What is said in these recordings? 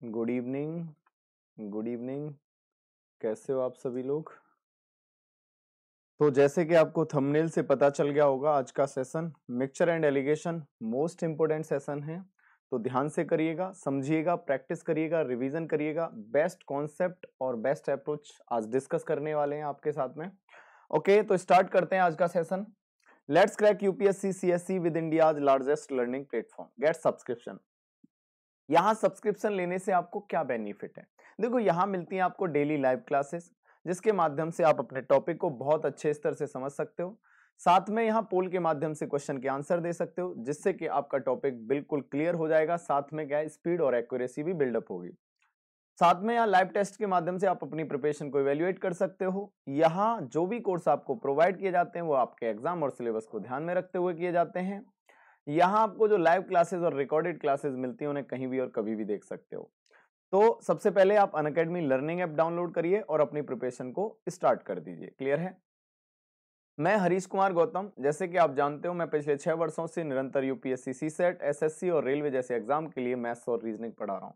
Good evening. Good evening. कैसे हो आप सभी लोग? तो जैसे कि आपको थंबनेल से पता चल गया होगा, आज का session mixture and allegation most important session है। तो ध्यान से करिएगा, समझिएगा, प्रैक्टिस करिएगा, रिवीजन करिएगा। बेस्ट कॉन्सेप्ट और बेस्ट अप्रोच आज डिस्कस करने वाले हैं आपके साथ में। ओके, तो स्टार्ट करते हैं आज का session. Let's crack UPSC CSC with India's largest learning platform, get subscription. यहाँ सब्सक्रिप्शन लेने से आपको क्या बेनिफिट है? देखो, यहाँ मिलती है आपको डेली लाइव क्लासेस, जिसके माध्यम से आप अपने टॉपिक को बहुत अच्छे स्तर से समझ सकते हो। साथ में यहाँ पोल के माध्यम से क्वेश्चन के आंसर दे सकते हो, जिससे कि आपका टॉपिक बिल्कुल क्लियर हो जाएगा। साथ में क्या है, स्पीड और एक्यूरेसी भी बिल्डअप होगी। साथ में यहाँ लाइव टेस्ट के माध्यम से आप अपनी प्रिपरेशन को इवेल्युएट कर सकते हो। यहाँ जो भी कोर्स आपको प्रोवाइड किए जाते हैं वो आपके एग्जाम और सिलेबस को ध्यान में रखते हुए किए जाते हैं। यहाँ आपको जो लाइव क्लासेस और रिकॉर्डेड क्लासेस मिलती है उन्हें कहीं भी और कभी भी देख सकते हो। तो सबसे पहले आप अनअकैडमी लर्निंग ऐप डाउनलोड करिए और अपनी प्रिपरेशन को स्टार्ट कर दीजिए। क्लियर है? मैं हरीश कुमार गौतम, जैसे कि आप जानते हो, मैं पिछले 6 वर्षों से निरंतर यूपीएससी सीसेट, एसएससी और रेलवे जैसे एग्जाम के लिए मैथ्स और रीजनिंग पढ़ा रहा हूँ।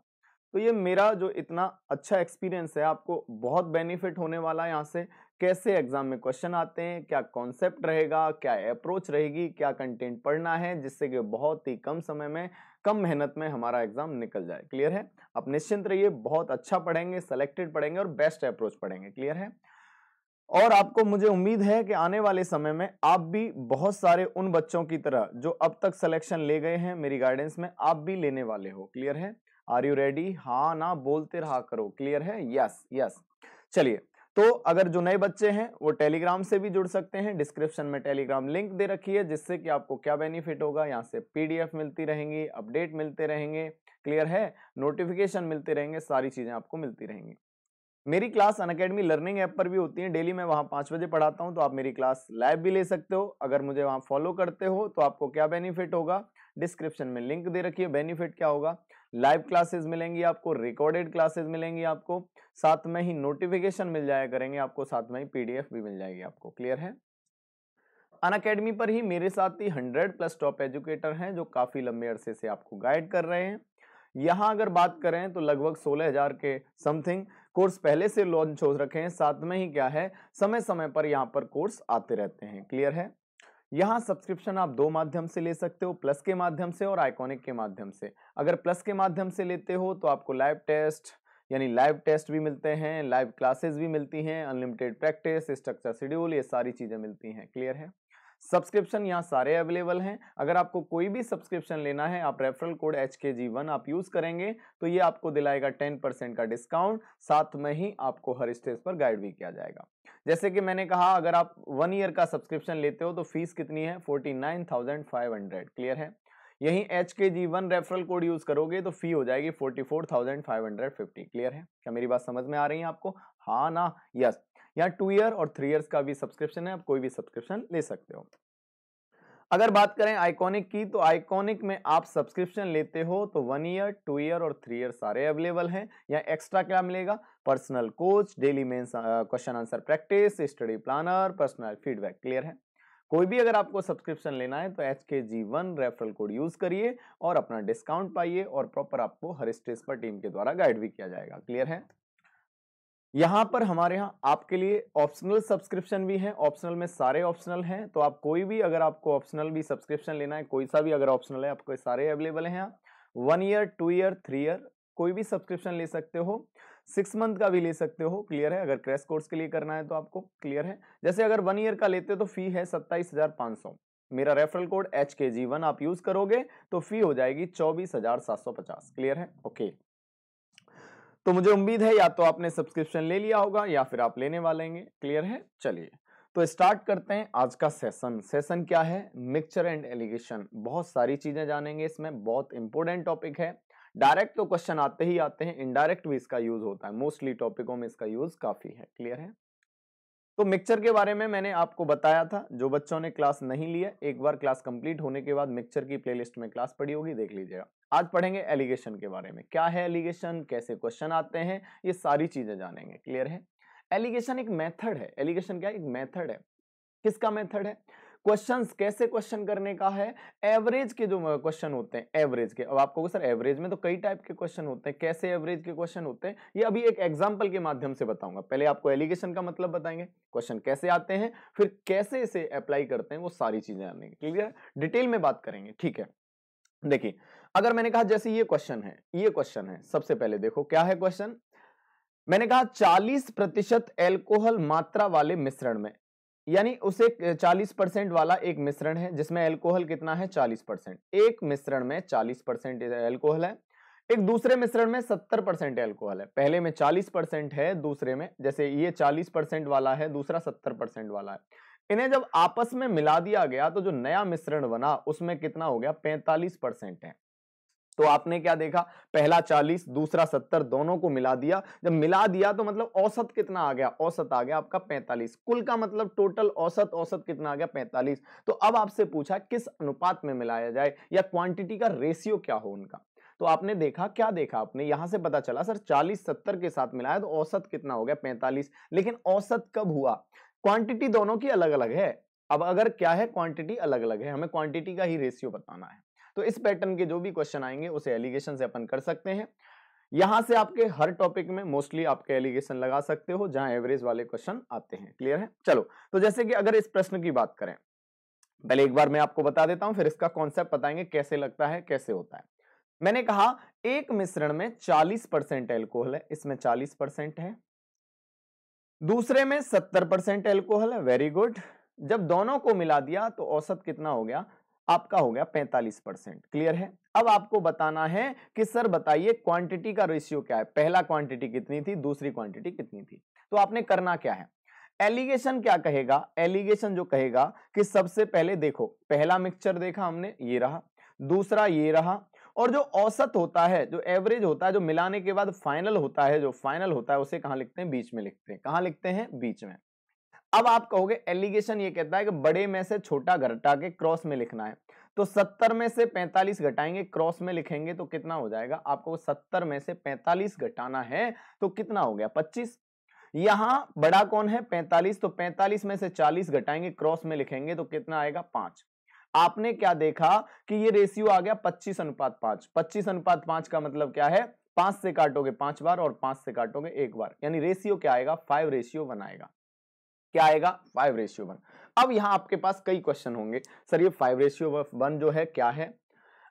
तो ये मेरा जो इतना अच्छा एक्सपीरियंस है, आपको बहुत बेनिफिट होने वाला है यहाँ से। कैसे एग्जाम में क्वेश्चन आते हैं, क्या कॉन्सेप्ट रहेगा, क्या अप्रोच रहेगी, क्या कंटेंट पढ़ना है, जिससे कि बहुत ही कम समय में, कम मेहनत में हमारा एग्जाम निकल जाए। क्लियर है? आप निश्चिंत रहिए, बहुत अच्छा पढ़ेंगे, सेलेक्टेड पढ़ेंगे और बेस्ट अप्रोच पढ़ेंगे। क्लियर है? और आपको, मुझे उम्मीद है कि आने वाले समय में आप भी बहुत सारे उन बच्चों की तरह जो अब तक सिलेक्शन ले गए हैं मेरी गाइडेंस में, आप भी लेने वाले हो। क्लियर है? Are you ready? हाँ ना बोलते रहा करो। क्लियर है? Yes yes. चलिए, तो अगर जो नए बच्चे हैं वो टेलीग्राम से भी जुड़ सकते हैं। डिस्क्रिप्शन में टेलीग्राम लिंक दे रखी है, जिससे कि आपको क्या बेनिफिट होगा, यहाँ से पीडीएफ मिलती रहेंगी, अपडेट मिलते रहेंगे। क्लियर है? नोटिफिकेशन मिलते रहेंगे, सारी चीजें आपको मिलती रहेंगी। मेरी क्लास अनअकैडमी लर्निंग ऐप पर भी होती है। डेली मैं वहां 5 बजे पढ़ाता हूं, तो आप मेरी क्लास लाइव भी ले सकते हो। अगर मुझे वहां फॉलो करते हो तो आपको क्या बेनिफिट होगा, डिस्क्रिप्शन में लिंक दे रखी है। बेनिफिट क्या होगा, लाइव क्लासेस मिलेंगी आपको, रिकॉर्डेड क्लासेस मिलेंगी आपको, साथ में ही नोटिफिकेशन मिल जाया करेंगे आपको, साथ में ही पीडीएफ भी मिल जाएगी आपको। क्लियर है? अनअकैडमी पर ही मेरे साथ ही 100+ टॉप एजुकेटर हैं, जो काफी लंबे अरसे से आपको गाइड कर रहे हैं। यहाँ अगर बात करें तो लगभग 16,000 के समथिंग कोर्स पहले से लॉन्च हो रखे हैं। साथ में ही क्या है, समय समय पर यहाँ पर कोर्स आते रहते हैं। क्लियर है? यहाँ सब्सक्रिप्शन आप दो माध्यम से ले सकते हो, प्लस के माध्यम से और आइकॉनिक के माध्यम से। अगर प्लस के माध्यम से लेते हो तो आपको लाइव टेस्ट, यानी लाइव टेस्ट भी मिलते हैं, लाइव क्लासेस भी मिलती हैं, अनलिमिटेड प्रैक्टिस, स्ट्रक्चर शेड्यूल, ये सारी चीजें मिलती हैं। क्लियर है? सब्सक्रिप्शन यहाँ सारे अवेलेबल हैं। अगर आपको कोई भी सब्सक्रिप्शन लेना है, आप रेफरल कोड HKG1 आप यूज करेंगे तो ये आपको दिलाएगा 10% का डिस्काउंट। साथ में ही आपको हर स्टेज पर गाइड भी किया जाएगा। जैसे कि मैंने कहा, अगर आप 1 ईयर का सब्सक्रिप्शन लेते हो तो फीस कितनी है, 49,500। क्लियर है? यही HKG1 रेफरल कोड यूज करोगे तो फी हो जाएगी 44,550। क्लियर है? क्या मेरी बात समझ में आ रही है आपको? हाँ ना? यस। यहाँ 2 ईयर और 3 ईयर्स का भी सब्सक्रिप्शन है, आप कोई भी सब्सक्रिप्शन ले सकते हो। अगर बात करें आइकॉनिक की, तो आइकॉनिक में आप सब्सक्रिप्शन लेते हो तो 1 ईयर, 2 ईयर और 3 ईयर सारे अवेलेबल हैं। या एक्स्ट्रा क्या मिलेगा, personal coach, daily mains question answer practice, study planner, personal feedback. Clear है? कोई भी अगर आपको सब्सक्रिप्शन लेना है तो HKG1 रेफरल कोड यूज करिए और अपना डिस्काउंट पाइए, और प्रॉपर आपको हर स्टेज पर टीम के द्वारा गाइड भी किया जाएगा। क्लियर है? यहाँ पर हमारे यहाँ आपके लिए ऑप्शनल सब्सक्रिप्शन भी है। ऑप्शनल में सारे ऑप्शनल हैं, तो आप कोई भी, अगर आपको ऑप्शनल भी सब्सक्रिप्शन लेना है, कोई सा भी अगर ऑप्शनल है, आपको सारे अवेलेबल हैं यहाँ। 1 ईयर, 2 ईयर, 3 ईयर कोई भी सब्सक्रिप्शन ले सकते हो। 6 मंथ का भी ले सकते हो। क्लियर है? अगर क्रैश कोर्स के लिए करना है तो आपको। क्लियर है? जैसे अगर 1 ईयर का लेते हो तो फी है 27,500। मेरा रेफरल कोड HKG1 आप यूज करोगे तो फी हो जाएगी 24,750। क्लियर है? ओके। तो मुझे उम्मीद है या तो आपने सब्सक्रिप्शन ले लिया होगा या फिर आप लेने वाले हैं। क्लियर है? चलिए, तो स्टार्ट करते हैं आज का सेशन। सेशन क्या है, मिक्सचर एंड एलिगेशन। बहुत सारी चीजें जानेंगे इसमें, बहुत इंपॉर्टेंट टॉपिक है। डायरेक्ट तो क्वेश्चन आते ही आते हैं, इनडायरेक्ट भी इसका यूज होता है। मोस्टली टॉपिकों में इसका यूज काफी है। क्लियर है? तो मिक्सचर के बारे में मैंने आपको बताया था। जो बच्चों ने क्लास नहीं लिया, एक बार क्लास कंप्लीट होने के बाद मिक्सचर की प्लेलिस्ट में क्लास पड़ी होगी, देख लीजिएगा। आज पढ़ेंगे एलिगेशन के बारे में। क्या है एलिगेशन, कैसे क्वेश्चन आते हैं, ये सारी चीजें जानेंगे। क्लियर है? एलिगेशन एक मेथड है। एलिगेशन क्या है, एक मेथड है। किसका मेथड है? क्वेश्चंस कैसे क्वेश्चन करने का है, एवरेज के जो क्वेश्चन होते हैं एवरेज के। अब आपको सर एवरेज में तो कई टाइप के क्वेश्चन होते हैं, कैसे एवरेज के क्वेश्चन होते हैं ये अभी एक एग्जांपल के माध्यम से बताऊंगा। पहले आपको एलिगेशन का मतलब बताएंगे, क्वेश्चन कैसे आते हैं, फिर कैसे इसे अप्लाई करते हैं, वो सारी चीजें आने क्लियर, डिटेल में बात करेंगे। ठीक है, देखिए अगर मैंने कहा जैसे ये क्वेश्चन है, ये क्वेश्चन है, सबसे पहले देखो क्या है क्वेश्चन। मैंने कहा 40% एल्कोहल मात्रा वाले मिश्रण में, यानी उसे 40% वाला एक मिश्रण है जिसमें एल्कोहल कितना है 40%। एक मिश्रण में 40% एल्कोहल है, एक दूसरे मिश्रण में 70% एल्कोहल है। पहले में 40% है, दूसरे में जैसे ये 40% वाला है, दूसरा 70% वाला है। इन्हें जब आपस में मिला दिया गया तो जो नया मिश्रण बना उसमें कितना हो गया 45% है। तो आपने क्या देखा, पहला 40 दूसरा 70 दोनों को मिला दिया, जब मिला दिया तो मतलब औसत कितना आ गया, औसत आ गया आपका 45। कुल का मतलब टोटल औसत, औसत कितना आ गया 45। तो अब आपसे पूछा किस अनुपात में मिलाया जाए या क्वांटिटी का रेशियो क्या हो उनका। तो आपने देखा, क्या देखा आपने, यहां से पता चला सर 40 70 के साथ मिलाया तो औसत कितना हो गया 45। लेकिन औसत कब हुआ, क्वांटिटी दोनों की अलग अलग है। अब अगर क्या है क्वांटिटी अलग अलग है, हमें क्वांटिटी का ही रेशियो बताना है। तो इस पैटर्न के जो भी क्वेश्चन आएंगे उसे एलिगेशन से अपन कर सकते हैं। यहां से आपके हर टॉपिक में मोस्टली आपके एलिगेशन लगा सकते हो जहां एवरेज वाले क्वेश्चन आते हैं। क्लियर है, चलो तो जैसे कि अगर इस प्रश्न की बात करें, पहले एक बार मैं आपको बता देता हूं, फिर इसका कॉन्सेप्ट बताएंगे कैसे लगता है कैसे होता है। मैंने कहा एक मिश्रण में 40% एल्कोहल है, इसमें 40% है, दूसरे में 70% एल्कोहल है, वेरी गुड। जब दोनों को मिला दिया तो औसत कितना हो गया आपका, हो गया 45%। क्लियर है, अब आपको बताना है कि सर बताइए क्वांटिटी का रेशियो क्या है, पहला क्वांटिटी कितनी थी, दूसरी क्वांटिटी कितनी थी। तो आपने करना क्या है, एलिगेशन क्या कहेगा, एलिगेशन जो कहेगा कि सबसे पहले देखो पहला मिक्सचर देखा हमने ये रहा, दूसरा ये रहा, और जो औसत होता है, जो एवरेज होता है, जो मिलाने के बाद फाइनल होता है, जो फाइनल होता है उसे कहां लिखते हैं, बीच में लिखते हैं। कहां लिखते हैं, बीच में। अब आप कहोगे एलिगेशन ये कहता है कि बड़े में से छोटा घटा के क्रॉस में लिखना है। तो 70 में से 45 घटाएंगे, क्रॉस में लिखेंगे तो कितना हो जाएगा, आपको 70 में से 45 घटाना है तो कितना हो गया 25। यहां बड़ा कौन है 45, तो 45 में से 40 घटाएंगे, क्रॉस में लिखेंगे तो कितना आएगा 5। आपने क्या देखा कि ये रेशियो आ गया 25:5। 25:5 का मतलब क्या है, 5 से काटोगे 5 बार और 5 से काटोगे 1 बार, यानी रेशियो क्या आएगा 5:1 आएगा। क्या आएगा 5:1। अब यहां आपके पास कई क्वेश्चन होंगे, सर ये 5:1 जो है क्या है,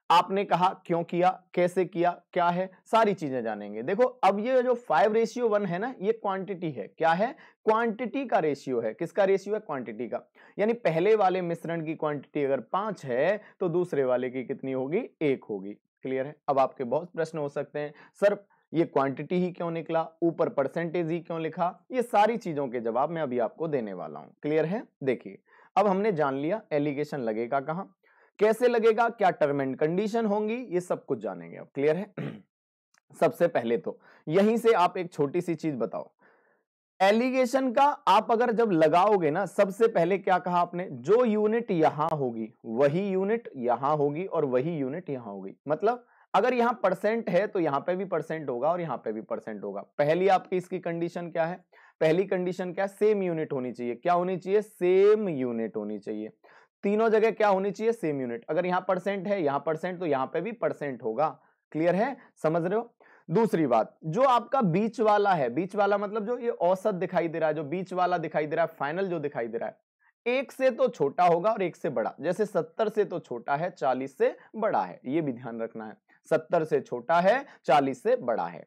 आपने कहा क्यों किया, कैसे किया, क्या है, सारी चीजें जानेंगे। देखो अब ये जो 5:1 है ना, ये क्वांटिटी है, क्या है, क्वांटिटी का रेशियो है। किसका रेशियो है, क्वांटिटी का। यानी पहले वाले मिश्रण की क्वांटिटी अगर 5 है तो दूसरे वाले की कितनी होगी, 1 होगी। क्लियर है, अब आपके बहुत प्रश्न हो सकते हैं, सर ये क्वांटिटी ही क्यों निकला, ऊपर परसेंटेज ही क्यों लिखा, ये सारी चीजों के जवाब मैं अभी आपको देने वाला हूं। क्लियर है, देखिए अब हमने जान लिया एलिगेशन लगेगा कहां, कैसे लगेगा, क्या टर्म एंड कंडीशन होंगी, ये सब कुछ जानेंगे अब। क्लियर है सबसे पहले तो यहीं से आप एक छोटी सी चीज बताओ, एलिगेशन का आप अगर जब लगाओगे ना, सबसे पहले क्या कहा आपने, जो यूनिट यहां होगी वही यूनिट यहां होगी और वही यूनिट यहां होगी। मतलब अगर यहां परसेंट है तो यहां पे भी परसेंट होगा और यहां पे भी परसेंट होगा। पहली आपकी इसकी कंडीशन क्या है, पहली कंडीशन क्या, सेम यूनिट होनी चाहिए। क्या होनी चाहिए, सेम यूनिट होनी चाहिए। तीनों जगह क्या होनी चाहिए, सेम यूनिट। अगर यहां परसेंट है, यहां परसेंट, तो यहां पे भी परसेंट होगा। क्लियर है, समझ रहे हो। दूसरी बात, जो आपका बीच वाला है, बीच वाला मतलब जो ये औसत दिखाई दे रहा है, जो बीच वाला दिखाई दे रहा है, फाइनल जो दिखाई दे रहा है, एक से तो छोटा होगा और एक से बड़ा। जैसे 70 से तो छोटा है, 40 से बड़ा है, ये भी ध्यान रखना है। 70 से छोटा है, 40 से बड़ा है।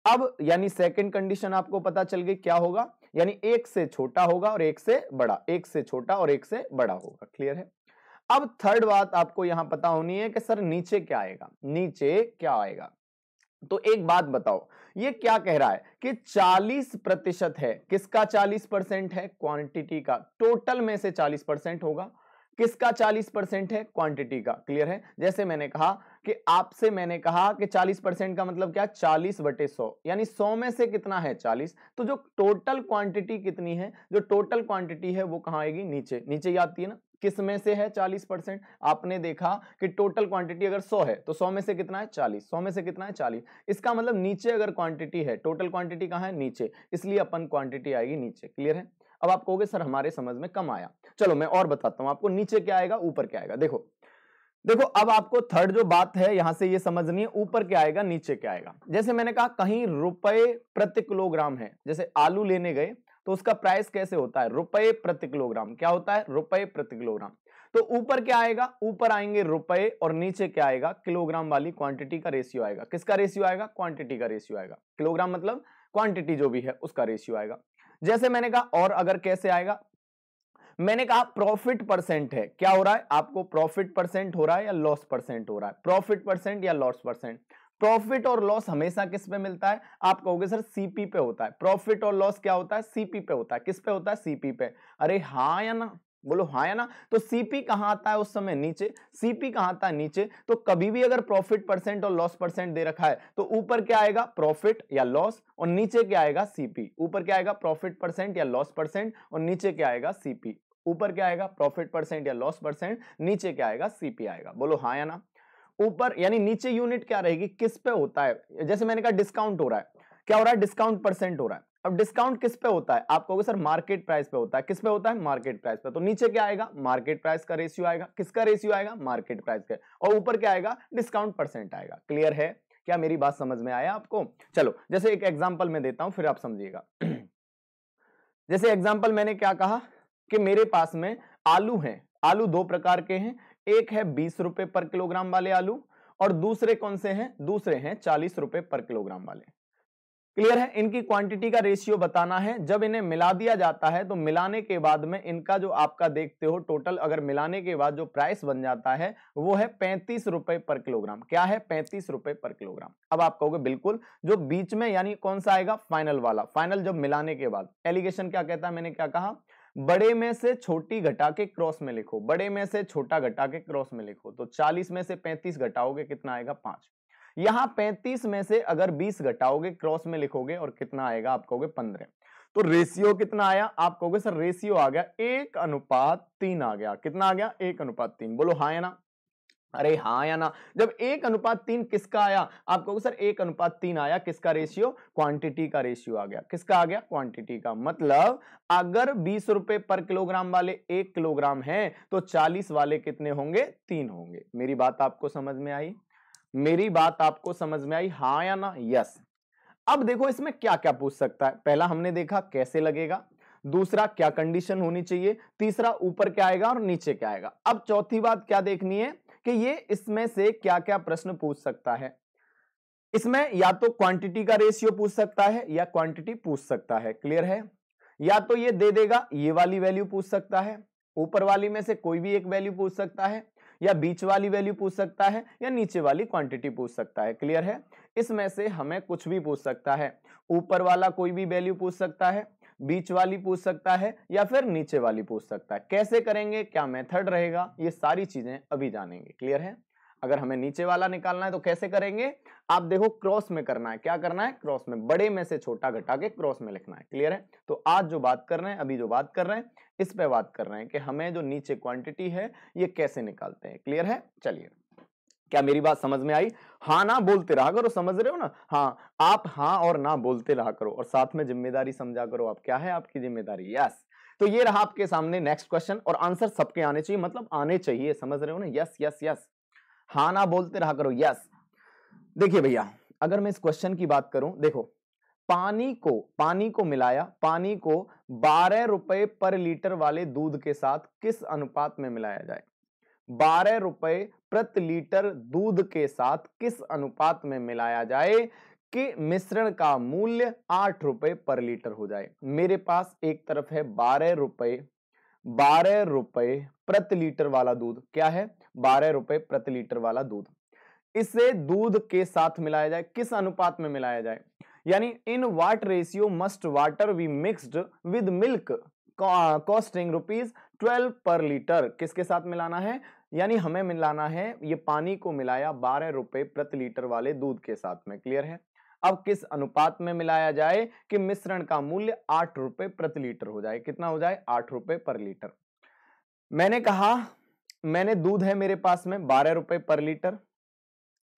अब यानी सेकंड कंडीशन आपको पता चल गई क्या होगा, यानी एक से छोटा होगा और एक से बड़ा, एक से छोटा और एक से बड़ा होगा। क्लियर है। अब थर्ड बात आपको यहां पता होनी है कि सर नीचे क्या आएगा, नीचे क्या आएगा। तो एक बात बताओ, ये क्या कह रहा है कि 40% है, किसका 40% है, क्वांटिटी का। टोटल में से 40% होगा, किसका 40% है, क्वांटिटी का। क्लियर है, जैसे मैंने कहा कि आपसे मैंने कहा कि 40% का मतलब क्या, 40/100, यानी 100 में से कितना है 40। तो जो टोटल क्वांटिटी कितनी है, जो टोटल क्वांटिटी है वो कहां आएगी, नीचे, नीचे ही आती है ना। किस में से है 40%, आपने देखा कि टोटल क्वांटिटी अगर 100 है तो 100 में से कितना है 40, 100 में से कितना है 40। इसका मतलब नीचे अगर क्वांटिटी है, टोटल क्वांटिटी कहां है, नीचे, इसलिए अपन क्वांटिटी आएगी नीचे। क्लियर है। अब आप कहोगे सर हमारे समझ में कम आया, चलो मैं और बताता हूं आपको, नीचे क्या आएगा ऊपर क्या आएगा। देखो देखो अब आपको थर्ड जो बात है यहां से ये समझनी है, ऊपर क्या आएगा नीचे क्या आएगा। जैसे मैंने कहा कहीं रुपए प्रति किलोग्राम है, जैसे आलू लेने गए तो उसका प्राइस कैसे होता है, रुपए प्रति किलोग्राम। क्या होता है, रुपए प्रति किलोग्राम। तो ऊपर क्या आएगा, ऊपर आएंगे रुपए और नीचे क्या आएगा, किलोग्राम वाली क्वांटिटी का रेशियो आएगा। किसका रेशियो आएगा, क्वांटिटी का रेशियो आएगा। किलोग्राम मतलब क्वांटिटी जो भी है उसका रेशियो आएगा। जैसे मैंने कहा और अगर कैसे आएगा, मैंने कहा प्रॉफिट परसेंट है, क्या हो रहा है आपको, प्रॉफिट परसेंट हो रहा है या लॉस परसेंट हो रहा है, प्रॉफिट परसेंट या लॉस परसेंट। प्रॉफिट और लॉस हमेशा किस पे मिलता है, आप कहोगे सर सीपी पे होता है। प्रॉफिट और लॉस क्या होता है, सीपी पे होता है। किस पे होता है, सीपी पे। अरे हाँ या ना, बोलो हाँ या ना। तो सीपी कहां आता है उस समय, नीचे। सीपी कहां आता है, नीचे। तो कभी भी अगर प्रॉफिट परसेंट और लॉस परसेंट दे रखा है तो ऊपर क्या आएगा, प्रॉफिट या लॉस, और नीचे क्या आएगा, सीपी। ऊपर क्या आएगा, प्रॉफिट परसेंट या लॉस परसेंट, और नीचे क्या आएगा, सीपी। ऊपर क्या आएगा, प्रॉफिट परसेंट या लॉस परसेंट, नीचे क्या आएगा, सीपी आएगा। बोलो हाँ या ना। ऊपर यानी नीचे यूनिट क्या रहेगी, किस पे होता है। जैसे मैंने कहा डिस्काउंट हो रहा है, क्या हो रहा है, डिस्काउंट परसेंट हो रहा है। अब डिस्काउंट किस पे होता है, आप कहोगे सर मार्केट प्राइस पे होता है। किस पे होता है, मार्केट प्राइस पे। तो नीचे क्या आएगा, मार्केट प्राइस का रेशियो आएगा। किसका रेशियो आएगा, मार्केट प्राइस का। और ऊपर क्या आएगा, डिस्काउंट परसेंट आएगा। क्लियर है, क्या मेरी बात समझ में आया आपको। चलो जैसे एक एग्जाम्पल मैं देता हूं फिर आप समझिएगा। जैसे एग्जाम्पल मैंने क्या कहा कि मेरे पास में आलू हैं। आलू दो प्रकार के हैं, एक है 20 रुपए पर किलोग्राम वाले आलू, और दूसरे कौन से हैं, दूसरे हैं 40 रुपए पर किलोग्राम वाले। क्लियर है, इनकी क्वांटिटी का रेशियो बताना है। जब इन्हें मिला दिया जाता है तो मिलाने के बाद में इनका जो आपका देखते हो टोटल, अगर मिलाने के बाद जो प्राइस बन जाता है वो है 35 रुपए पर किलोग्राम। क्या है, 35 रुपए पर किलोग्राम। अब आप कहोगे बिल्कुल, जो बीच में यानी कौन सा आएगा, फाइनल वाला। फाइनल जब मिलाने के बाद, एलिगेशन क्या कहता है, मैंने क्या कहा, बड़े में से छोटी घटा के क्रॉस में लिखो। बड़े में से छोटा घटा के क्रॉस में लिखो। तो 40 में से 35 घटाओगे कितना आएगा, 5। यहां 35 में से अगर 20 घटाओगे क्रॉस में लिखोगे और कितना आएगा, आप कहोगे 15। तो रेशियो कितना आया, आप कहोगे सर रेशियो आ गया 1:3 आ गया। कितना आ गया, 1:3। बोलो हाँ या ना। अरे हाँ या ना। जब 1:3 किसका आया, आप कहोगे सर 1:3 आया, किसका रेशियो, क्वांटिटी का रेशियो आ गया। किसका आ गया, क्वांटिटी का। मतलब अगर 20 रुपए पर किलोग्राम वाले 1 किलोग्राम है तो 40 वाले कितने होंगे, 3 होंगे। मेरी बात आपको समझ में आई, मेरी बात आपको समझ में आई, हाँ या ना, यस। अब देखो इसमें क्या क्या पूछ सकता है। पहला हमने देखा कैसे लगेगा, दूसरा क्या कंडीशन होनी चाहिए, तीसरा ऊपर क्या आएगा और नीचे क्या आएगा। अब चौथी बात क्या देखनी है कि ये इसमें से क्या क्या प्रश्न पूछ सकता है। इसमें या तो क्वांटिटी का रेशियो पूछ सकता है या क्वांटिटी पूछ सकता है। क्लियर है, या तो ये दे देगा ये वाली वैल्यू पूछ सकता है, ऊपर वाली में से कोई भी एक वैल्यू पूछ सकता है, या बीच वाली वैल्यू पूछ सकता है, या नीचे वाली क्वांटिटी पूछ सकता है। क्लियर है, इसमें से हमें कुछ भी पूछ सकता है। ऊपर वाला कोई भी वैल्यू पूछ सकता है, बीच वाली पूछ सकता है, या फिर नीचे वाली पूछ सकता है। कैसे करेंगे, क्या मेथड रहेगा, ये सारी चीजें अभी जानेंगे। क्लियर है, अगर हमें नीचे वाला निकालना है तो कैसे करेंगे, आप देखो क्रॉस में करना है। क्या करना है, क्रॉस में, बड़े में से छोटा घटा के क्रॉस में लिखना है। क्लियर है, तो आज जो बात कर रहे हैं, अभी जो बात कर रहे हैं, इस पे बात कर रहे हैं कि हमें जो नीचे क्वांटिटी है ये कैसे निकालते हैं। क्लियर है, चलिए, क्या मेरी बात समझ में आई। हाँ ना बोलते रहा करो, समझ रहे हो ना। हाँ, आप हाँ और ना बोलते रहा करो और साथ में जिम्मेदारी समझा करो। आप क्या है आपकी जिम्मेदारी, यस। तो ये रहा आपके सामने नेक्स्ट क्वेश्चन, और आंसर सबके आने चाहिए, मतलब आने चाहिए, समझ रहे हो ना, यस यस यस। हाँ ना बोलते रहा करो, यस। देखिए भैया, अगर मैं इस क्वेश्चन की बात करूं, देखो पानी को मिलाया, पानी को 12 रुपए पर लीटर वाले दूध के साथ किस अनुपात में मिलाया जाए। 12 रुपए प्रति लीटर दूध के साथ किस अनुपात में मिलाया जाए कि मिश्रण का मूल्य 8 रुपए पर लीटर हो जाए। मेरे पास एक तरफ है 12 रुपए प्रति लीटर वाला दूध। क्या है, 12 रुपए प्रति लीटर वाला दूध। इसे दूध के साथ मिलाया जाए, किस अनुपात में मिलाया जाए, यानी in what ratio must water be mixed with milk costing ₹12 पर लीटर। किसके साथ मिलाना है, यानी हमें मिलाना है ये पानी को मिलाया 12 रुपए प्रति लीटर वाले दूध के साथ में। क्लियर है, अब किस अनुपात में मिलाया जाए कि मिश्रण का मूल्य 8 रुपए प्रति लीटर हो जाए। कितना हो जाए, 8 रुपए पर लीटर। मैंने कहा, मैंने दूध है मेरे पास में 12 रुपए पर लीटर।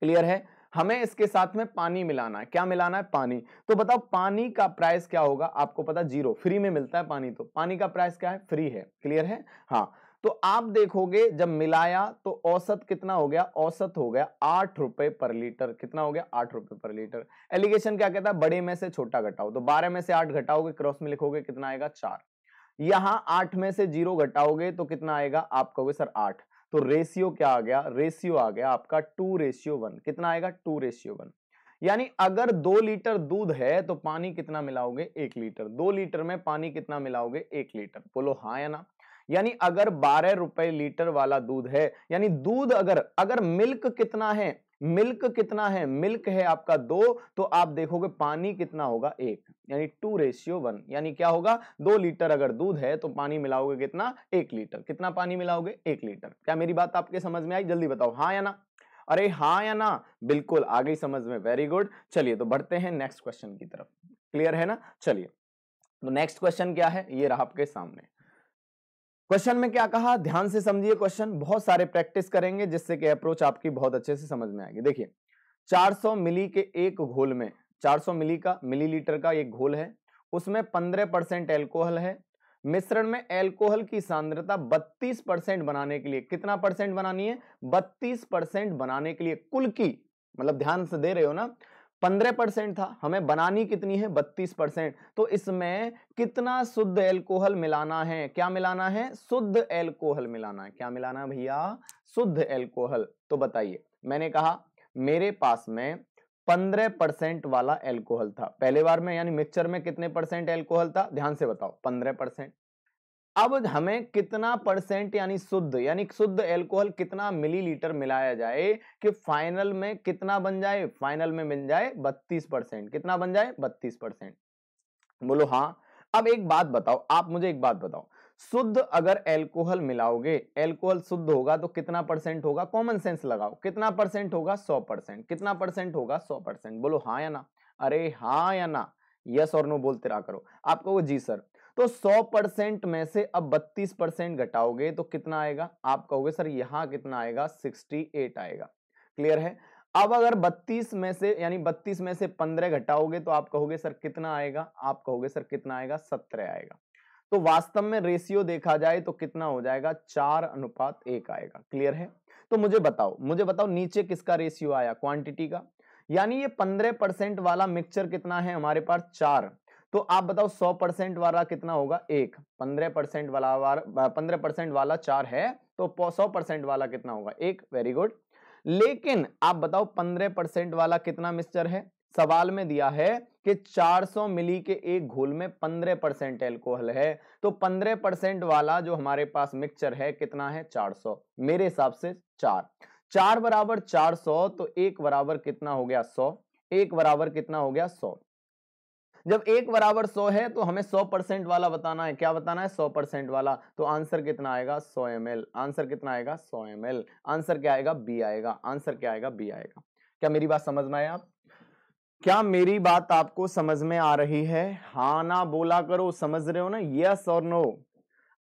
क्लियर है, हमें इसके साथ में पानी मिलाना है। क्या मिलाना है? पानी। तो बताओ पानी का प्राइस क्या होगा? आपको पता 0, फ्री में मिलता है पानी, तो पानी का प्राइस क्या है? फ्री है। क्लियर है? हाँ, तो आप देखोगे जब मिलाया तो औसत कितना हो गया? औसत हो गया 8 रुपए पर लीटर। कितना हो गया? 8 रुपए पर लीटर। एलिगेशन क्या कहता है? बड़े में से छोटा घटाओ, तो 12 में से 8 घटाओगे, क्रॉस में लिखोगे, कितना आएगा? 4। यहां 8 में से 0 घटाओगे तो कितना आएगा? आप कहोगे सर 8, तो रेशियो क्या आ गया? रेशियो आ गया आपका 2:1। कितना आएगा? 2:1। यानी अगर 2 लीटर दूध है तो पानी कितना मिलाओगे? 1 लीटर। 2 लीटर में पानी कितना मिलाओगे? 1 लीटर। बोलो हाँ या ना? यानी अगर 12 रुपए लीटर वाला दूध है, यानी दूध अगर अगर मिल्क कितना है? मिल्क कितना है? मिल्क है आपका 2, तो आप देखोगे पानी कितना होगा? 1, यानी 2:1। यानी क्या होगा? 2 लीटर अगर दूध है तो पानी मिलाओगे कितना? 1 लीटर। कितना पानी मिलाओगे? 1 लीटर। क्या मेरी बात आपके समझ में आई? जल्दी बताओ हाँ या ना? अरे हाँ या ना? बिल्कुल आ गई समझ में, वेरी गुड। चलिए तो बढ़ते हैं नेक्स्ट क्वेश्चन की तरफ। क्लियर है ना? चलिए तो नेक्स्ट क्वेश्चन क्या है, ये रहा आपके सामने। क्वेश्चन में क्या कहा, ध्यान से समझिए क्वेश्चन, बहुत सारे प्रैक्टिस करेंगे जिससे कि अप्रोच आपकी बहुत अच्छे से समझ में आएगी। देखिए 400 मिली के एक घोल में, 400 मिली का मिलीलीटर का एक घोल है, उसमें 15% एल्कोहल है। मिश्रण में एल्कोहल की सांद्रता 32% बनाने के लिए, कितना परसेंट बनानी है? 32% बनाने के लिए कुल की, मतलब ध्यान से दे रहे हो ना, 15% था, हमें बनानी कितनी है? 32%। तो इसमें कितना शुद्ध एल्कोहल मिलाना है? क्या मिलाना है? शुद्ध एल्कोहल मिलाना है। क्या मिलाना है भैया? शुद्ध एल्कोहल। तो बताइए, मैंने कहा मेरे पास में 15% वाला एल्कोहल था पहले बार में, यानी मिक्सचर में कितने परसेंट एल्कोहल था? ध्यान से बताओ, 15%। अब हमें कितना परसेंट यानी शुद्ध एल्कोहल कितना मिलीलीटर मिलाया जाए कि फाइनल में कितना बन जाए? फाइनल में मिल जाए 32%। कितना बन जाए? 32%। बोलो हाँ। अब एक बात बताओ, आप मुझे एक बात बताओ, शुद्ध अगर एल्कोहल मिलाओगे, एल्कोहल शुद्ध होगा तो कितना परसेंट होगा? कॉमन सेंस लगाओ, कितना परसेंट होगा? 100%। कितना परसेंट होगा? 100%। बोलो हाँ या ना? अरे हाँ या ना? यस और नो बोलते रहा करो। आप कहोगे जी सर। तो 100% में से अब 32% घटाओगे तो कितना आएगा? आप कहोगे सर यहां कितना आएगा? 68 आएगा। क्लियर है? अब अगर 32 में से, यानी 32 में से 15 घटाओगे तो आप कहोगे सर कितना आएगा? आप कहोगे सर कितना आएगा? 17 आएगा। तो वास्तव में रेशियो देखा जाए तो कितना हो जाएगा? 4:1 आएगा। क्लियर है? तो मुझे बताओ नीचे किसका रेशियो आया? क्वांटिटी का। यानी ये 15% वाला मिक्सचर कितना है हमारे पास? 4। तो आप बताओ 100% वाला कितना होगा? 1। 15% वाला 4 है, तो 100% वाला कितना होगा? 1। Very good. लेकिन आप बताओ 15% वाला कितना मिक्सचर है? सवाल में दिया है कि 400 मिली के एक घोल में 15% एल्कोहल है, तो 15% वाला जो हमारे पास मिक्सचर है कितना है? 400। मेरे हिसाब से 4 4 बराबर 400, तो 1 बराबर कितना हो गया? 100। 1 बराबर कितना हो गया? 100। जब 1 बराबर 100 है तो हमें 100% वाला बताना है। क्या बताना है? 100% वाला। तो आंसर कितना आएगा? 100 ml। आंसर कितना आएगा? 100 ml। आंसर क्या आएगा? बी आएगा। आंसर क्या आएगा? बी आएगा। क्या मेरी बात समझ में आया आप? क्या मेरी बात आपको समझ में आ रही है? हाँ ना बोला करो, समझ रहे हो ना? यस और नो।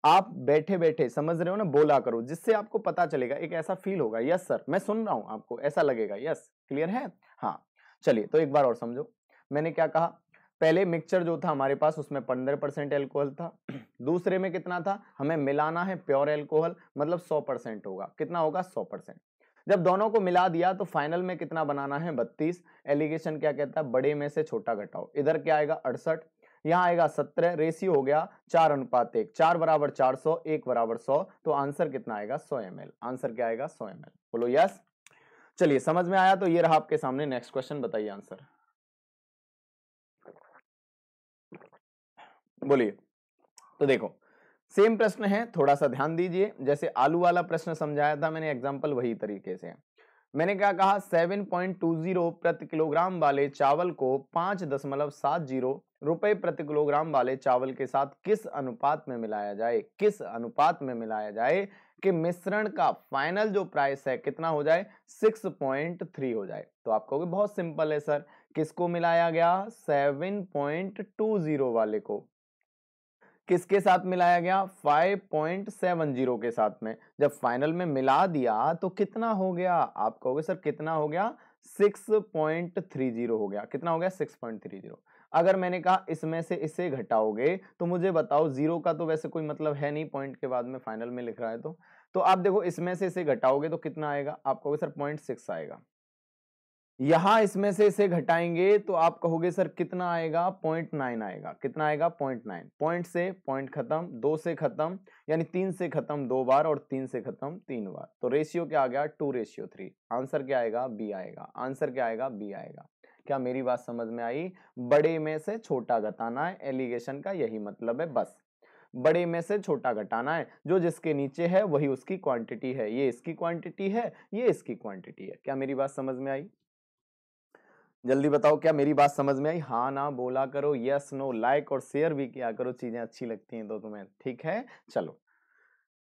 आप बैठे बैठे समझ रहे हो ना? बोला करो, जिससे आपको पता चलेगा, एक ऐसा फील होगा यस सर मैं सुन रहा हूं, आपको ऐसा लगेगा। यस, क्लियर है? हाँ चलिए तो एक बार और समझो। मैंने क्या कहा? पहले मिक्सचर जो था हमारे पास उसमें 15% एल्कोहल था। दूसरे में कितना था? हमें मिलाना है प्योर एल्कोहल, मतलब 100% होगा। कितना होगा? 100%। जब दोनों को मिला दिया तो फाइनल में कितना बनाना है? 32। एलिगेशन क्या कहता है? बड़े में से छोटा घटाओ। इधर क्या आएगा? 68। यहाँ आएगा 17। रेशियो हो गया 4:1। 4 बराबर 400, 1 बराबर 100, तो आंसर कितना आएगा? 100 ml। आंसर क्या आएगा? 100 ml। बोलो यस। चलिए समझ में आया? तो ये रहा आपके सामने नेक्स्ट क्वेश्चन, बताइए आंसर। बोलिए। तो देखो सेम प्रश्न है, थोड़ा सा ध्यान दीजिए। जैसे आलू वाला प्रश्न समझाया था मैंने एग्जांपल, वही तरीके से है। मैंने क्या कहा? 7.20 प्रति किलोग्राम वाले चावल को 5.70 रुपए प्रति किलोग्राम वाले चावल के साथ किस अनुपात में मिलाया जाए? किस अनुपात में मिलाया जाए कि मिश्रण का फाइनल जो प्राइस है कितना हो जाए? 6.3 हो जाए। तो आप कहोगे बहुत सिंपल है सर, किसको मिलाया गया? 7.20 वाले को। किसके साथ मिलाया गया? 5.70 के साथ में। जब फाइनल में मिला दिया तो कितना हो गया? आप कहोगे सर कितना हो गया? 6.30 हो गया। कितना हो गया? 6.30। अगर मैंने कहा इसमें से इसे घटाओगे तो मुझे बताओ, जीरो का तो वैसे कोई मतलब है नहीं, पॉइंट के बाद में फाइनल में लिख रहा है तो आप देखो इसमें से इसे घटाओगे तो कितना आएगा? आप कहोगे सर 0.6 आएगा। यहां इसमें से इसे घटाएंगे तो आप कहोगे सर कितना आएगा? 0.9 आएगा। कितना आएगा? 0.9। पॉइंट से पॉइंट खत्म, 2 से खत्म, यानी 3 से खत्म 2 बार और 3 से खत्म 3 बार। तो रेशियो क्या आ गया? 2:3। आंसर क्या आएगा? बी आएगा। आंसर क्या आएगा? बी आएगा। क्या मेरी बात समझ में आई? बड़े में से छोटा घटाना है, एलिगेशन का यही मतलब है। बस बड़े में से छोटा घटाना है, जो जिसके नीचे है वही उसकी क्वांटिटी है। ये इसकी क्वांटिटी है, ये इसकी क्वांटिटी है। क्या मेरी बात समझ में आई? जल्दी बताओ, क्या मेरी बात समझ में आई? हाँ ना बोला करो, यस नो, लाइक और शेयर भी किया करो, चीजें अच्छी लगती हैं तो तुम्हें। ठीक है, चलो।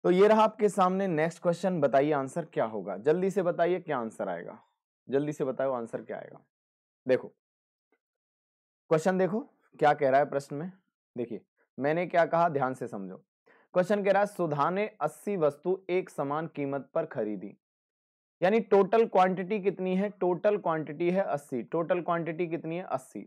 तो ये रहा आपके सामने नेक्स्ट क्वेश्चन। बताइए आंसर क्या होगा? जल्दी से बताइए क्या आंसर आएगा। जल्दी से बताओ आंसर क्या आएगा। देखो क्वेश्चन, देखो क्या कह रहा है प्रश्न में। देखिए मैंने क्या कहा, ध्यान से समझो। क्वेश्चन कह रहा है सुधा ने 80 वस्तु एक समान कीमत पर खरीदी, यानी टोटल क्वांटिटी कितनी है? टोटल क्वांटिटी है 80। टोटल क्वांटिटी कितनी है? 80।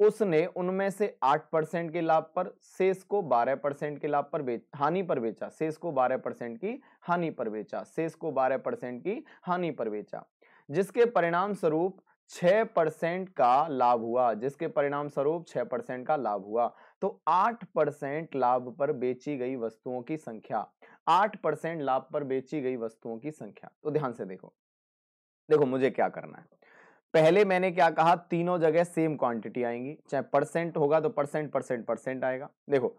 उसने उनमें से 8% के लाभ पर, शेष को 12% के लाभ पर हानि पर बेचा। शेष को 12% की हानि पर बेचा। शेष को 12% की हानि पर बेचा, जिसके परिणाम स्वरूप 6% का लाभ हुआ। जिसके परिणाम स्वरूप 6% का लाभ हुआ। तो 8% लाभ पर बेची गई वस्तुओं की संख्या, 8% लाभ पर बेची गई वस्तुओं की संख्या। तो ध्यान से देखो, देखो मुझे क्या करना है। पहले मैंने क्या कहा, तीनों जगह सेम क्वांटिटी आएंगी, चाहे परसेंट होगा तो परसेंट परसेंट परसेंट आएगा। देखो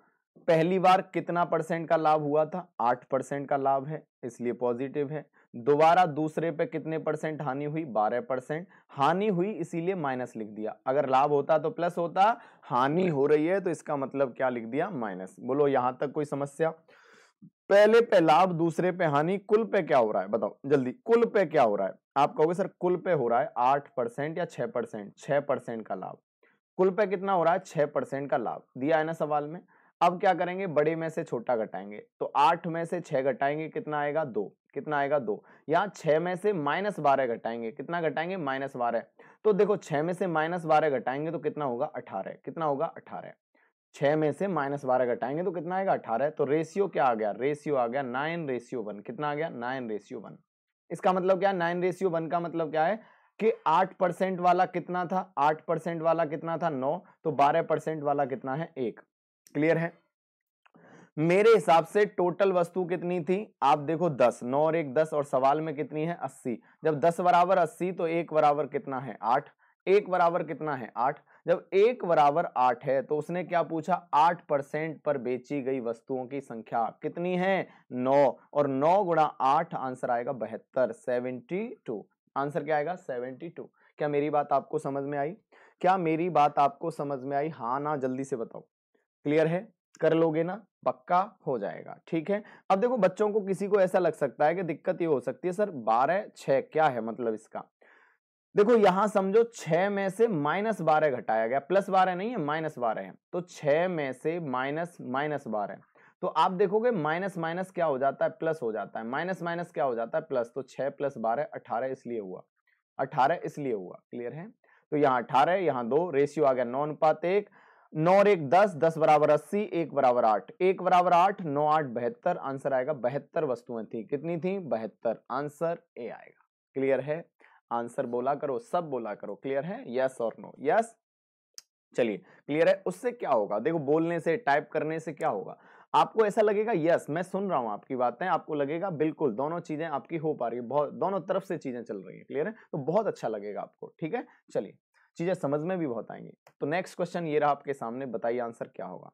पहली बार कितना परसेंट का लाभ हुआ था? 8% का लाभ है, इसलिए पॉजिटिव है। दोबारा दूसरे पे कितने परसेंट हानि हुई? 12% हानि हुई, इसीलिए माइनस लिख दिया। अगर लाभ होता तो प्लस होता, हानि हो रही है तो इसका मतलब क्या लिख दिया? माइनस। बोलो यहां तक कोई समस्या? पहले पे लाभ, दूसरे पे हानि, कुल पे क्या हो रहा है? बताओ जल्दी, कुल पे क्या हो रहा है? आप कहोगे सर कुल पे हो रहा है 8% या 6%? 6% का लाभ। कुल पे कितना हो रहा है? 6% का लाभ दिया है ना सवाल में। अब क्या करेंगे? बड़े में से छोटा घटाएंगे, तो 8 में से 6 घटाएंगे, कितना आएगा? 2। कितना आएगा? 2। यहाँ 6 में से -12 घटाएंगे, कितना घटाएंगे? -12। तो देखो 6 में से -12 घटाएंगे तो कितना होगा? 18। कितना होगा? 18। 6 में से -12 घटाएंगे तो कितना आएगा? 18। तो रेशियो क्या आ गया? रेशियो आ गया 9:1। कितना आ गया? 9:1। इसका मतलब क्या है? 9:1 का मतलब क्या है कि 8% वाला कितना था? 8% वाला कितना था? 9। तो 12% वाला कितना है? 1। क्लियर है? मेरे हिसाब से टोटल वस्तु कितनी थी? आप देखो 10, 9 और 1 10, और सवाल में कितनी है? 80। जब 10 बराबर 80 तो 1 बराबर कितना है? 8। 1 बराबर कितना है? 8। जब 1 बराबर 8 है तो उसने क्या पूछा? 8% पर बेची गई वस्तुओं की संख्या कितनी है? 9। और 9 गुणा 8, आंसर आएगा 72, 72। आंसर क्या आएगा? 72। क्या मेरी बात आपको समझ में आई? क्या मेरी बात आपको समझ में आई? हाँ ना, जल्दी से बताओ। क्लियर है? कर लोगे ना? पक्का हो जाएगा। ठीक है। अब देखो बच्चों को किसी को ऐसा लग सकता है कि दिक्कत ये हो सकती है, सर 12 6 क्या है मतलब इसका? देखो यहां समझो 6 में से -12 घटाया गया, +12 नहीं है, -12 है। तो 6 में से -12, तो आप देखोगे माइनस माइनस क्या हो जाता है? प्लस हो जाता है। माइनस माइनस क्या हो जाता है? प्लस। तो 6 + 12 18, इसलिए हुआ 18, इसलिए हुआ। क्लियर है? तो यहाँ 18, यहाँ 2, रेशियो आ गया 9:1। 9 और 1 10, 10 बराबर 80, 1 बराबर 8। 1 बराबर 8, 9 8 72। आंसर आएगा 72 वस्तुएं थी। कितनी थी? 72। आंसर ए आएगा। क्लियर है? आंसर बोला करो, सब बोला करो। क्लियर है? यस और नो? यस। चलिए क्लियर है। उससे क्या होगा? देखो बोलने से, टाइप करने से क्या होगा? आपको ऐसा लगेगा यस मैं सुन रहा हूं आपकी बातें, आपको लगेगा बिल्कुल दोनों चीजें आपकी हो पा रही है, बहुत दोनों तरफ से चीजें चल रही है। क्लियर है? तो बहुत अच्छा लगेगा आपको। ठीक है, चलिए चीजें समझ में भी बहुत आएंगी। तो नेक्स्ट क्वेश्चन ये रहा आपके सामने, बताइए आंसर क्या होगा।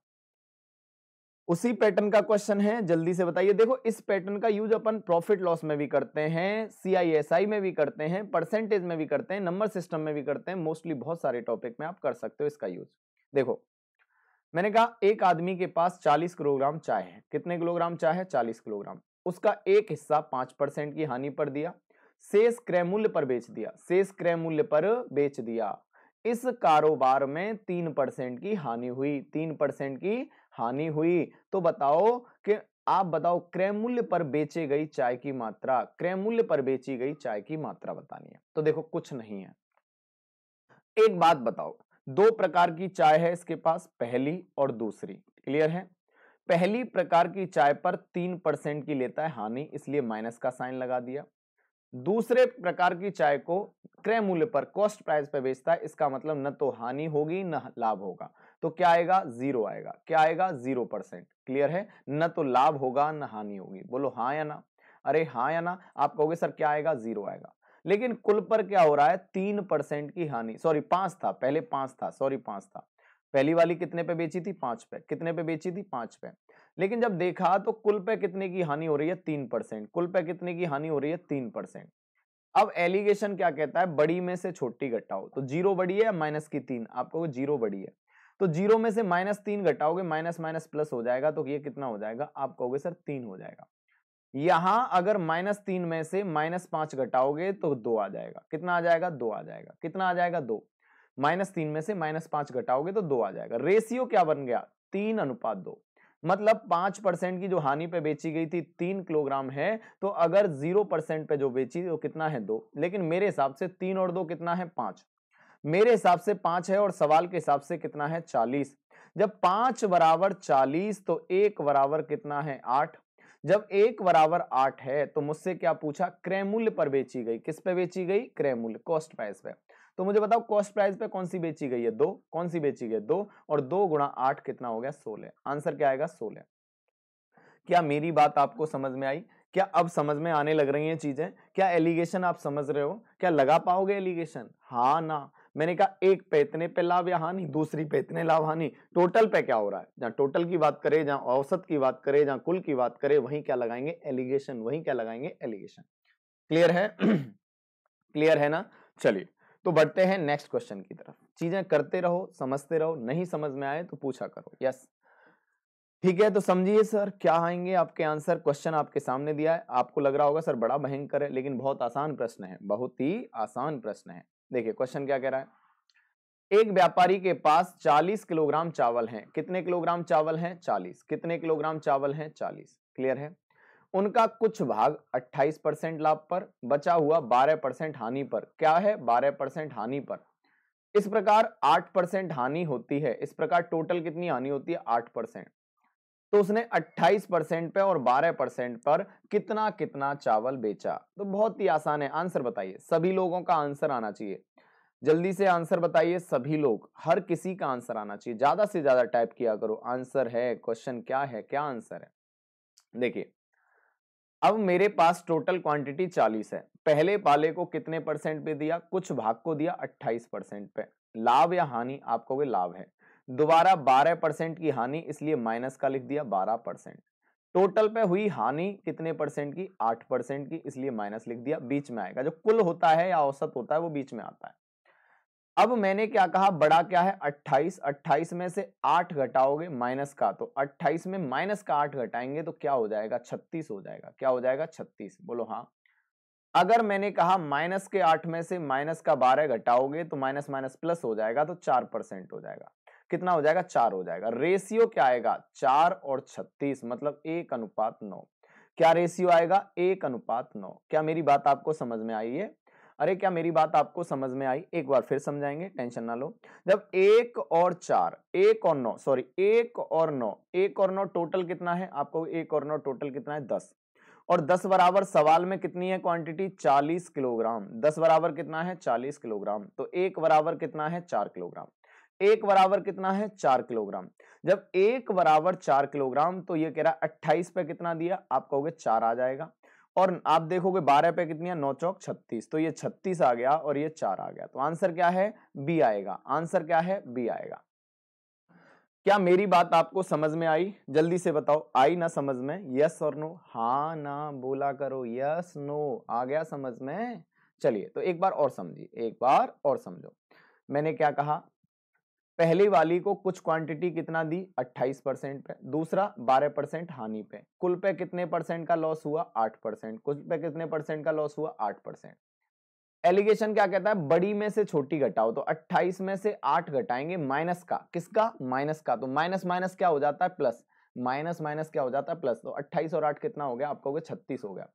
उसी पैटर्न का क्वेश्चन है, जल्दी से बताइए। देखो इस पैटर्न का यूज अपन प्रॉफिट लॉस में भी करते हैं, CISI में भी करते हैं, परसेंटेज में भी करते हैं, नंबर सिस्टम में भी करते हैं, मोस्टली बहुत सारे टॉपिक में आप कर सकते हो इसका यूज। देखो मैंने कहा एक आदमी के पास 40 किलोग्राम चाय है। कितने किलोग्राम चाय है? 40 किलोग्राम। उसका एक हिस्सा 5% की हानि पर दिया, शेष क्रय मूल्य पर बेच दिया। शेष क्रय मूल्य पर बेच दिया। इस कारोबार में 3% की हानि हुई। 3% की हानि हुई। तो बताओ कि आप बताओ क्रय मूल्य पर बेचे गई चाय की मात्रा, क्रय मूल्य पर बेची गई चाय की मात्रा बतानी है। तो देखो कुछ नहीं है। एक बात बताओ, दो प्रकार की चाय है इसके पास, पहली और दूसरी, क्लियर है। पहली प्रकार की चाय पर 3% की लेता है हानि, इसलिए माइनस का साइन लगा दिया। दूसरे प्रकार की चाय को क्रय मूल्य पर कॉस्ट प्राइस पे बेचता है, इसका मतलब न तो हानि होगी न लाभ होगा। तो क्या आएगा, जीरो आएगा। क्या आएगा, 0%। क्लियर है, न तो लाभ होगा न हानि होगी। बोलो हाँ या ना। अरे हाँ या ना। आप कहोगे सर क्या आएगा, 0 आएगा। लेकिन कुल पर क्या हो रहा है, 3% की हानि, सॉरी 5 था पहले, 5 था, सॉरी 5 था। पहली वाली कितने पे बेची थी, 5 पे। कितने पे बेची थी, 5 पे। लेकिन जब देखा तो कुल पे कितने की हानि हो रही है, 3%। कुल पे कितने की हानि हो रही है, 3%। अब एलिगेशन क्या कहता है, बड़ी में से छोटी घटाओ। तो 0 बड़ी है या माइनस की 3, आपको 0 बड़ी है। तो 0 में से -3 घटाओगे, माइनस माइनस प्लस हो जाएगा, तो ये कितना हो जाएगा, आप कहोगे सर 3 हो जाएगा। यहां अगर -3 में से -5 घटाओगे तो 2 आ जाएगा। कितना आ जाएगा, 2 आ जाएगा। कितना आ जाएगा, 2। -3 में से -5 घटाओगे तो 2 आ जाएगा। रेशियो क्या बन गया, 3:2। मतलब 5% की जो हानि पे बेची गई थी 3 किलोग्राम है, तो अगर 0% पे जो बेची तो कितना है, 2। लेकिन मेरे हिसाब से 3 और 2 कितना है, 5। मेरे हिसाब से 5 है और सवाल के हिसाब से कितना है, 40। जब 5 बराबर 40 तो 1 बराबर कितना है, 8। जब 1 बराबर 8 है तो मुझसे क्या पूछा, क्रय मूल्य पर बेची गई। किस पे बेची गई, क्रय मूल्य, कॉस्ट प्राइस पे। तो मुझे बताओ कॉस्ट प्राइस पे कौन सी बेची गई है, 2। कौन सी बेची गई है, 2। और 2 गुणा 8 कितना हो गया, 16। आंसर क्या आएगा, 16। क्या मेरी बात आपको समझ में आई? क्या अब समझ में आने लग रही हैं चीजें? क्या एलिगेशन आप समझ रहे हो? क्या लगा पाओगे एलिगेशन, हाँ ना? मैंने कहा एक पे इतने पे लाभ या हानि, दूसरी पे इतने लाभ हानि, टोटल पे क्या हो रहा है। जहां टोटल की बात करें, जहां औसत की बात करें, जहां कुल की बात करें, वहीं क्या लगाएंगे, एलिगेशन। वहीं क्या लगाएंगे, एलिगेशन। क्लियर है? क्लियर है ना? चलिए तो बढ़ते हैं नेक्स्ट क्वेश्चन की तरफ। चीजें करते रहो, समझते रहो, नहीं समझ में आए तो पूछा करो। यस, ठीक है। तो समझिए सर क्या आएंगे आपके आंसर। क्वेश्चन आपके सामने दिया है, आपको लग रहा होगा सर बड़ा भयंकर है, लेकिन बहुत आसान प्रश्न है, बहुत ही आसान प्रश्न है। देखिए क्वेश्चन क्या कह रहा है, एक व्यापारी के पास 40 किलोग्राम चावल हैं। कितने किलोग्राम चावल हैं, 40। कितने किलोग्राम चावल हैं, 40। क्लियर है। उनका कुछ भाग 28% लाभ पर, बचा हुआ 12% हानि पर। क्या है, 12% हानि पर। इस प्रकार 8% हानि होती है। इस प्रकार टोटल कितनी हानि होती है, 8%। तो उसने 28% पे और 12% पर कितना कितना चावल बेचा। तो बहुत ही आसान है, आंसर बताइए। सभी लोगों का आंसर आना चाहिए, जल्दी से आंसर बताइए। सभी लोग, हर किसी का आंसर आना चाहिए, ज्यादा से ज्यादा टाइप किया करो। आंसर है, क्वेश्चन क्या है, क्या आंसर है। देखिए अब मेरे पास टोटल क्वांटिटी 40 है। पहले वाले को कितने परसेंट पे दिया, कुछ भाग को दिया 28% पे। लाभ या हानि, आप कहोगे लाभ है। दोबारा 12% की हानि, इसलिए माइनस का लिख दिया 12%। टोटल पे हुई हानि कितने परसेंट की, 8% की, इसलिए माइनस लिख दिया। बीच में आएगा, जो कुल होता है या औसत होता है वो बीच में आता है। अब मैंने क्या कहा, बड़ा क्या है, 28। 28 में से 8 घटाओगे माइनस का, तो 28 में माइनस का 8 घटाएंगे तो क्या हो जाएगा, 36 हो जाएगा। क्या हो जाएगा, 36। बोलो हाँ। अगर मैंने कहा माइनस के 8 में से माइनस का 12 घटाओगे तो माइनस माइनस प्लस हो जाएगा, तो 4% हो जाएगा। कितना हो जाएगा, 4 हो जाएगा। रेशियो क्या आएगा, 4 और 36, मतलब 1:9। क्या रेशियो आएगा, 1:9। क्या मेरी बात आपको समझ में आई है? अरे क्या मेरी बात आपको समझ में आई? एक बार फिर समझाएंगे, टेंशन ना लो। जब 1 और 4, 1 और 9, सॉरी 1 और 9, 1 और 9 टोटल कितना है, आपको 1 और 9 टोटल कितना है, 10। और 10 बराबर सवाल में कितनी है क्वांटिटी, 40 किलोग्राम। 10 बराबर कितना है, 40 किलोग्राम। तो 1 बराबर कितना है, 4 किलोग्राम। 1 बराबर कितना है, 4 किलोग्राम। जब 1 बराबर 4 किलोग्राम, तो ये कह रहा है 28 पे कितना दिया, आप कहोगे 4 आ जाएगा। और आप देखोगे 12 पे कितनी है, 9 चौक 36, तो ये 36 आ गया और ये 4 आ गया। तो आंसर क्या है, बी आएगा। आंसर क्या है, बी आएगा। क्या मेरी बात आपको समझ में आई? जल्दी से बताओ, आई ना समझ में? यस और नो, हाँ ना बोला करो, यस नो, आ गया समझ में? चलिए तो एक बार और समझिए, एक बार और समझो। मैंने क्या कहा, पहली वाली को कुछ क्वांटिटी कितना दी, 28% पे। दूसरा 12% हानि पे। कुल पे कितने परसेंट का लॉस हुआ, 8%। कुल पे कितने परसेंट का लॉस हुआ, 8%। एलिगेशन क्या कहता है, बड़ी में से छोटी घटाओ, तो 28 में से 8 घटाएंगे माइनस का, किसका, माइनस का, तो माइनस माइनस क्या हो जाता है प्लस, माइनस माइनस क्या हो जाता है प्लस, तो 28 और 8 कितना हो गया, आपका हो गया 36 हो गया।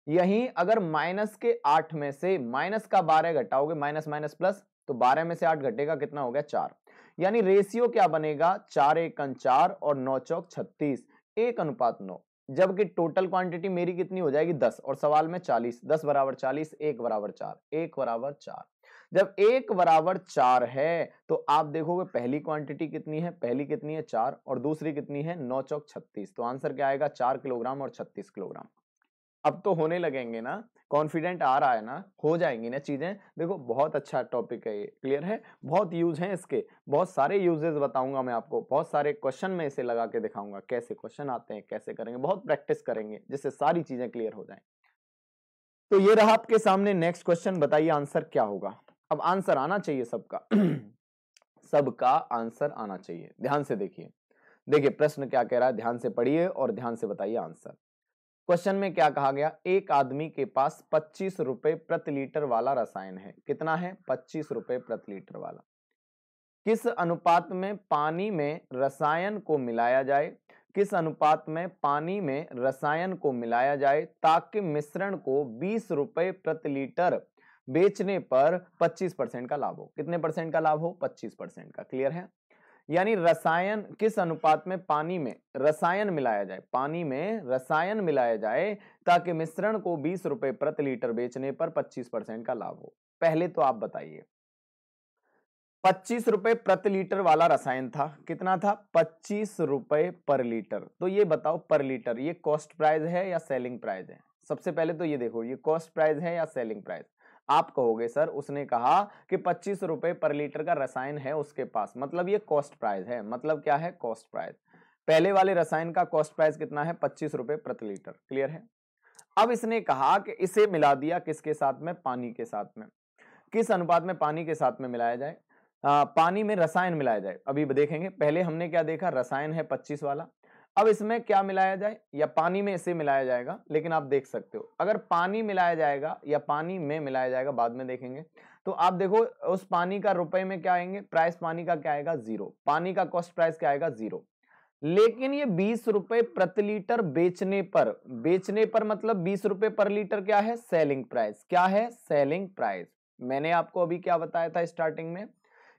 यही अगर माइनस के 8 में से माइनस का 12 घटाओगे, माइनस माइनस प्लस, तो 12 में से 8 घटेगा, कितना हो गया 4, यानी रेशियो क्या बनेगा, 4 एकन 4 और 9 चौक 36, 1:9, जबकि टोटल क्वांटिटी मेरी कितनी हो जाएगी 10 और सवाल में 40, 10 बराबर 40, 1 बराबर 4, 1 बराबर 4। जब 1 बराबर 4 है तो आप देखोगे पहली क्वांटिटी कितनी है, पहली कितनी है 4 और दूसरी कितनी है 9 चौक 36, तो आंसर क्या आएगा 4 किलोग्राम और 36 किलोग्राम। अब तो होने लगेंगे ना, कॉन्फिडेंट आ रहा है ना, हो जाएंगी ना चीजें। देखो बहुत अच्छा टॉपिक है ये, क्लियर है, बहुत यूज है इसके, बहुत सारे यूजेस बताऊंगा मैं आपको, बहुत सारे क्वेश्चन में इसे लगा के दिखाऊंगा, कैसे क्वेश्चन आते हैं, कैसे करेंगे, बहुत प्रैक्टिस करेंगे जिससे सारी चीजें क्लियर हो जाएं। तो ये रहा आपके सामने नेक्स्ट क्वेश्चन, बताइए आंसर क्या होगा। अब आंसर आना चाहिए सबका सबका आंसर आना चाहिए, ध्यान से देखिए। देखिए प्रश्न क्या कह रहा है, ध्यान से पढ़िए और ध्यान से बताइए आंसर। क्वेश्चन में क्या कहा गया, एक आदमी के पास 25 रुपए प्रति लीटर वाला रसायन है, कितना है 25 रुपए प्रति लीटर वाला। किस अनुपात में पानी में रसायन को मिलाया जाए, किस अनुपात में पानी में रसायन को मिलाया जाए ताकि मिश्रण को 20 रुपए प्रति लीटर बेचने पर 25% का लाभ हो, कितने परसेंट का लाभ हो, 25% का, क्लियर है। यानी रसायन, किस अनुपात में पानी में रसायन मिलाया जाए, पानी में रसायन मिलाया जाए ताकि मिश्रण को 20 रुपए प्रति लीटर बेचने पर 25% का लाभ हो। पहले तो आप बताइए, 25 रुपए प्रति लीटर वाला रसायन था, कितना था 25 रुपए पर लीटर, तो ये बताओ पर लीटर ये कॉस्ट प्राइस है या सेलिंग प्राइस है। सबसे पहले तो ये देखो ये कॉस्ट प्राइस है या सेलिंग प्राइस। आप कहोगे सर उसने कहा कि 25 रुपए पर लीटर का रसायन है उसके पास, मतलब ये कॉस्ट प्राइस है, मतलब क्या है कॉस्ट प्राइस। पहले वाले रसायन का कॉस्ट प्राइस कितना है 25 रुपए प्रति लीटर, क्लियर है। अब इसने कहा कि इसे मिला दिया किसके साथ में, पानी के साथ में। किस अनुपात में पानी के साथ में मिलाया जाए, पानी में रसायन मिलाया जाए, अभी देखेंगे। पहले हमने क्या देखा, रसायन है 25 वाला, अब इसमें क्या मिलाया जाए, या पानी में इसे मिलाया जाएगा, लेकिन आप देख सकते हो अगर पानी मिलाया जाएगा या पानी में मिलाया जाएगा बाद में देखेंगे, तो आप देखो उस पानी का रुपए में क्या आएंगे, प्राइस पानी का क्या आएगा 0, पानी का कॉस्ट प्राइस क्या आएगा 0। लेकिन ये 20 रुपए प्रति लीटर बेचने पर मतलब 20 रुपए पर लीटर क्या है, सेलिंग प्राइस, क्या है सेलिंग प्राइस। मैंने आपको अभी क्या बताया था स्टार्टिंग में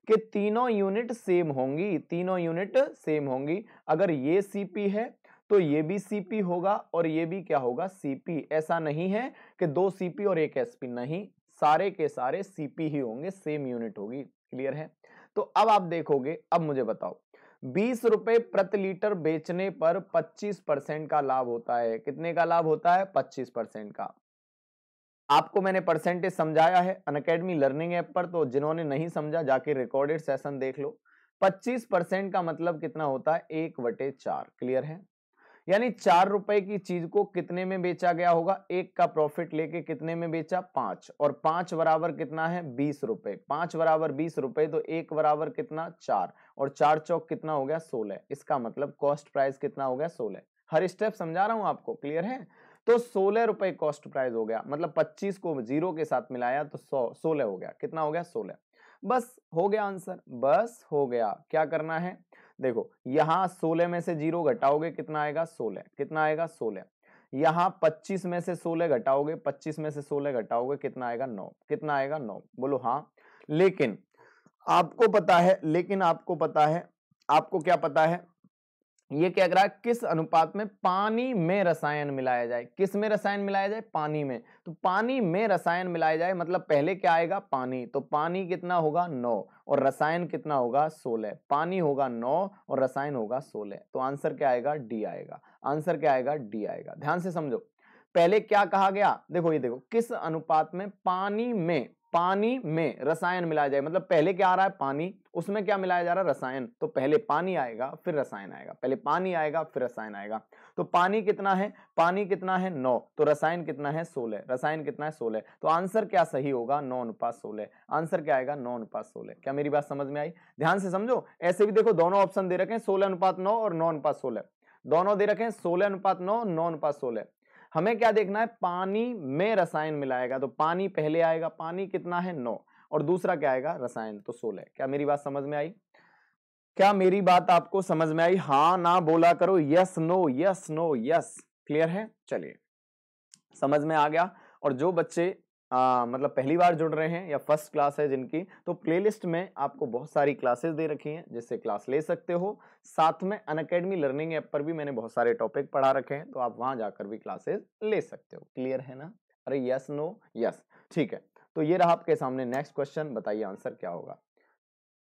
कि तीनों यूनिट सेम होंगी, तीनों यूनिट सेम होंगी। अगर ये सीपी है तो ये भी सीपी होगा और ये भी क्या होगा सीपी। ऐसा नहीं है कि 2 सीपी और 1 एसपी, नहीं, सारे के सारे सीपी ही होंगे, सेम यूनिट होगी, क्लियर है। तो अब आप देखोगे, अब मुझे बताओ 20 रुपए प्रति लीटर बेचने पर 25% का लाभ होता है, कितने का लाभ होता है 25% का। आपको मैंने परसेंटेज समझाया है अनअकैडमी लर्निंग ऐप पर, तो जिन्होंने नहीं समझा जाके रिकॉर्डेड सेशन देख लो। 25% का मतलब कितना होता है 1/4, क्लियर है। यानी 4 रुपए की चीज को कितने में बेचा गया होगा, 1 का प्रॉफिट लेके कितने में बेचा 5, और 5 बराबर कितना है 20 रुपए, 5 बराबर 20 रुपए, तो 1 बराबर कितना 4, और 4 चौक कितना हो गया 16। इसका मतलब कॉस्ट प्राइस कितना हो गया 16। हर स्टेप समझा रहा हूं आपको, क्लियर है। तो 16 रुपए कॉस्ट प्राइस हो गया, मतलब 25 को 0 के साथ मिलाया तो 16 हो गया, कितना हो गया 16। बस हो गया आंसर, बस हो गया। क्या करना है, देखो यहां 16 में से 0 घटाओगे कितना आएगा 16, कितना आएगा 16। यहां 25 में से 16 घटाओगे, 25 में से 16 घटाओगे कितना आएगा 9, कितना आएगा 9, बोलो हाँ। लेकिन आपको पता है, लेकिन आपको पता है, आपको क्या पता है, ये क्या कह रहा है किस अनुपात में पानी में रसायन मिलाया जाए, किस में रसायन मिलाया जाए, पानी में। तो पानी में रसायन मिलाया जाए मतलब पहले क्या आएगा पानी, तो पानी कितना होगा 9 और रसायन कितना होगा 16, पानी होगा 9 और रसायन होगा 16, तो आंसर क्या आएगा डी आएगा, आंसर क्या आएगा डी आएगा। ध्यान से समझो, पहले क्या कहा गया, देखो ये देखो किस अनुपात में पानी में रसायन मिलाया जाए, मतलब पहले क्या आ रहा है पानी, उसमें क्या मिलाया जा रहा है रसायन, तो पहले पानी आएगा फिर रसायन आएगा, पहले पानी आएगा फिर रसायन आएगा। तो पानी कितना है, पानी कितना है 9, तो रसायन कितना है 16, रसायन कितना है 16, तो आंसर क्या सही होगा 9:16, आंसर क्या आएगा 9:16। क्या मेरी बात समझ में आई, ध्यान से समझो। ऐसे भी देखो दोनों ऑप्शन दे रखे हैं 16:9 और 9:16, दोनों दे रखे हैं 16:9 9:16। हमें क्या देखना है, पानी में रसायन मिलाएगा, तो पानी पहले आएगा, पानी कितना है 9, और दूसरा क्या आएगा रसायन, तो 16। क्या मेरी बात समझ में आई? क्या मेरी बात आपको समझ में आई? हाँ ना बोला करो, yes no yes no yes. Clear है? चलिए समझ में आ गया। और जो बच्चे मतलब पहली बार जुड़ रहे हैं या फर्स्ट क्लास है जिनकी, तो प्लेलिस्ट में आपको बहुत सारी क्लासेस दे रखी हैं जिससे क्लास ले सकते हो। साथ में अनअकैडमी लर्निंग ऐप पर भी मैंने बहुत सारे टॉपिक पढ़ा रखे हैं, तो आप वहां जाकर भी क्लासेस ले सकते हो। क्लियर है ना? अरे यस नो यस, ठीक है। तो ये रहा आपके सामने नेक्स्ट क्वेश्चन, बताइए आंसर क्या होगा।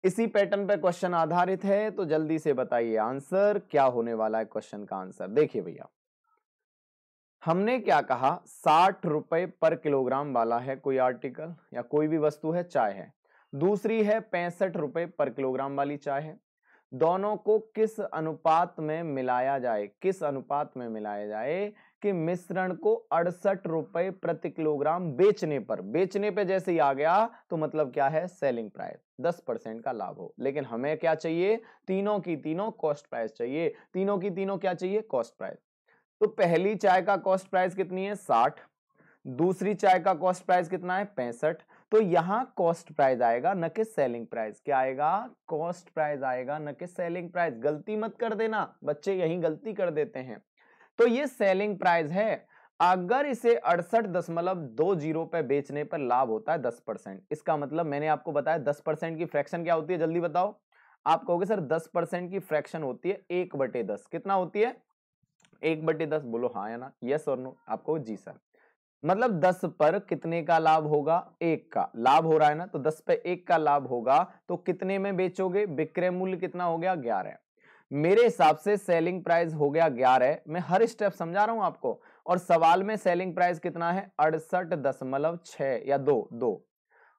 इसी पैटर्न पे क्वेश्चन आधारित है, तो जल्दी से बताइए आंसर क्या होने वाला है। क्वेश्चन का आंसर देखिए भैया, हमने क्या कहा, 60 रुपए पर किलोग्राम वाला है कोई आर्टिकल या कोई भी वस्तु है, चाय है। दूसरी है 65 रुपए पर किलोग्राम वाली चाय है। दोनों को किस अनुपात में मिलाया जाए, किस अनुपात में मिलाया जाए कि मिश्रण को 68 रुपए प्रति किलोग्राम बेचने पर, बेचने पे जैसे ही आ गया तो मतलब क्या है, सेलिंग प्राइस 10% का लाभ हो। लेकिन हमें क्या चाहिए, तीनों की तीनों कॉस्ट प्राइस चाहिए, तीनों की तीनों क्या चाहिए, कॉस्ट प्राइस। तो पहली चाय का कॉस्ट प्राइस कितनी है 60, दूसरी चाय का कॉस्ट प्राइस कितना है 65। तो यहां कॉस्ट प्राइस आएगा न कि सेलिंग प्राइस। क्या आएगा, कॉस्ट प्राइस आएगा न कि सेलिंग प्राइस। गलती मत कर देना बच्चे, यही गलती कर देते हैं। तो ये सेलिंग प्राइस है। अगर इसे 68.20 पे बेचने पर लाभ होता है 10%, इसका मतलब मैंने आपको बताया 10% की फ्रैक्शन क्या होती है, जल्दी बताओ। आप कहोगे सर 10% की फ्रैक्शन होती है 1/10। कितना होती है, 1/10। बोलो हाँ या ना, यस और नो। आपको जी सर, मतलब 10 पर कितने का लाभ होगा, 1 का लाभ हो रहा है ना, तो 10 पे 1 का लाभ होगा तो कितने में बेचोगे, विक्रय मूल्य कितना हो गया 11। मेरे हिसाब से सेलिंग प्राइस हो गया 11। मैं हर स्टेप समझा रहा हूं आपको। और सवाल में सेलिंग प्राइस कितना है 68.6 या 2।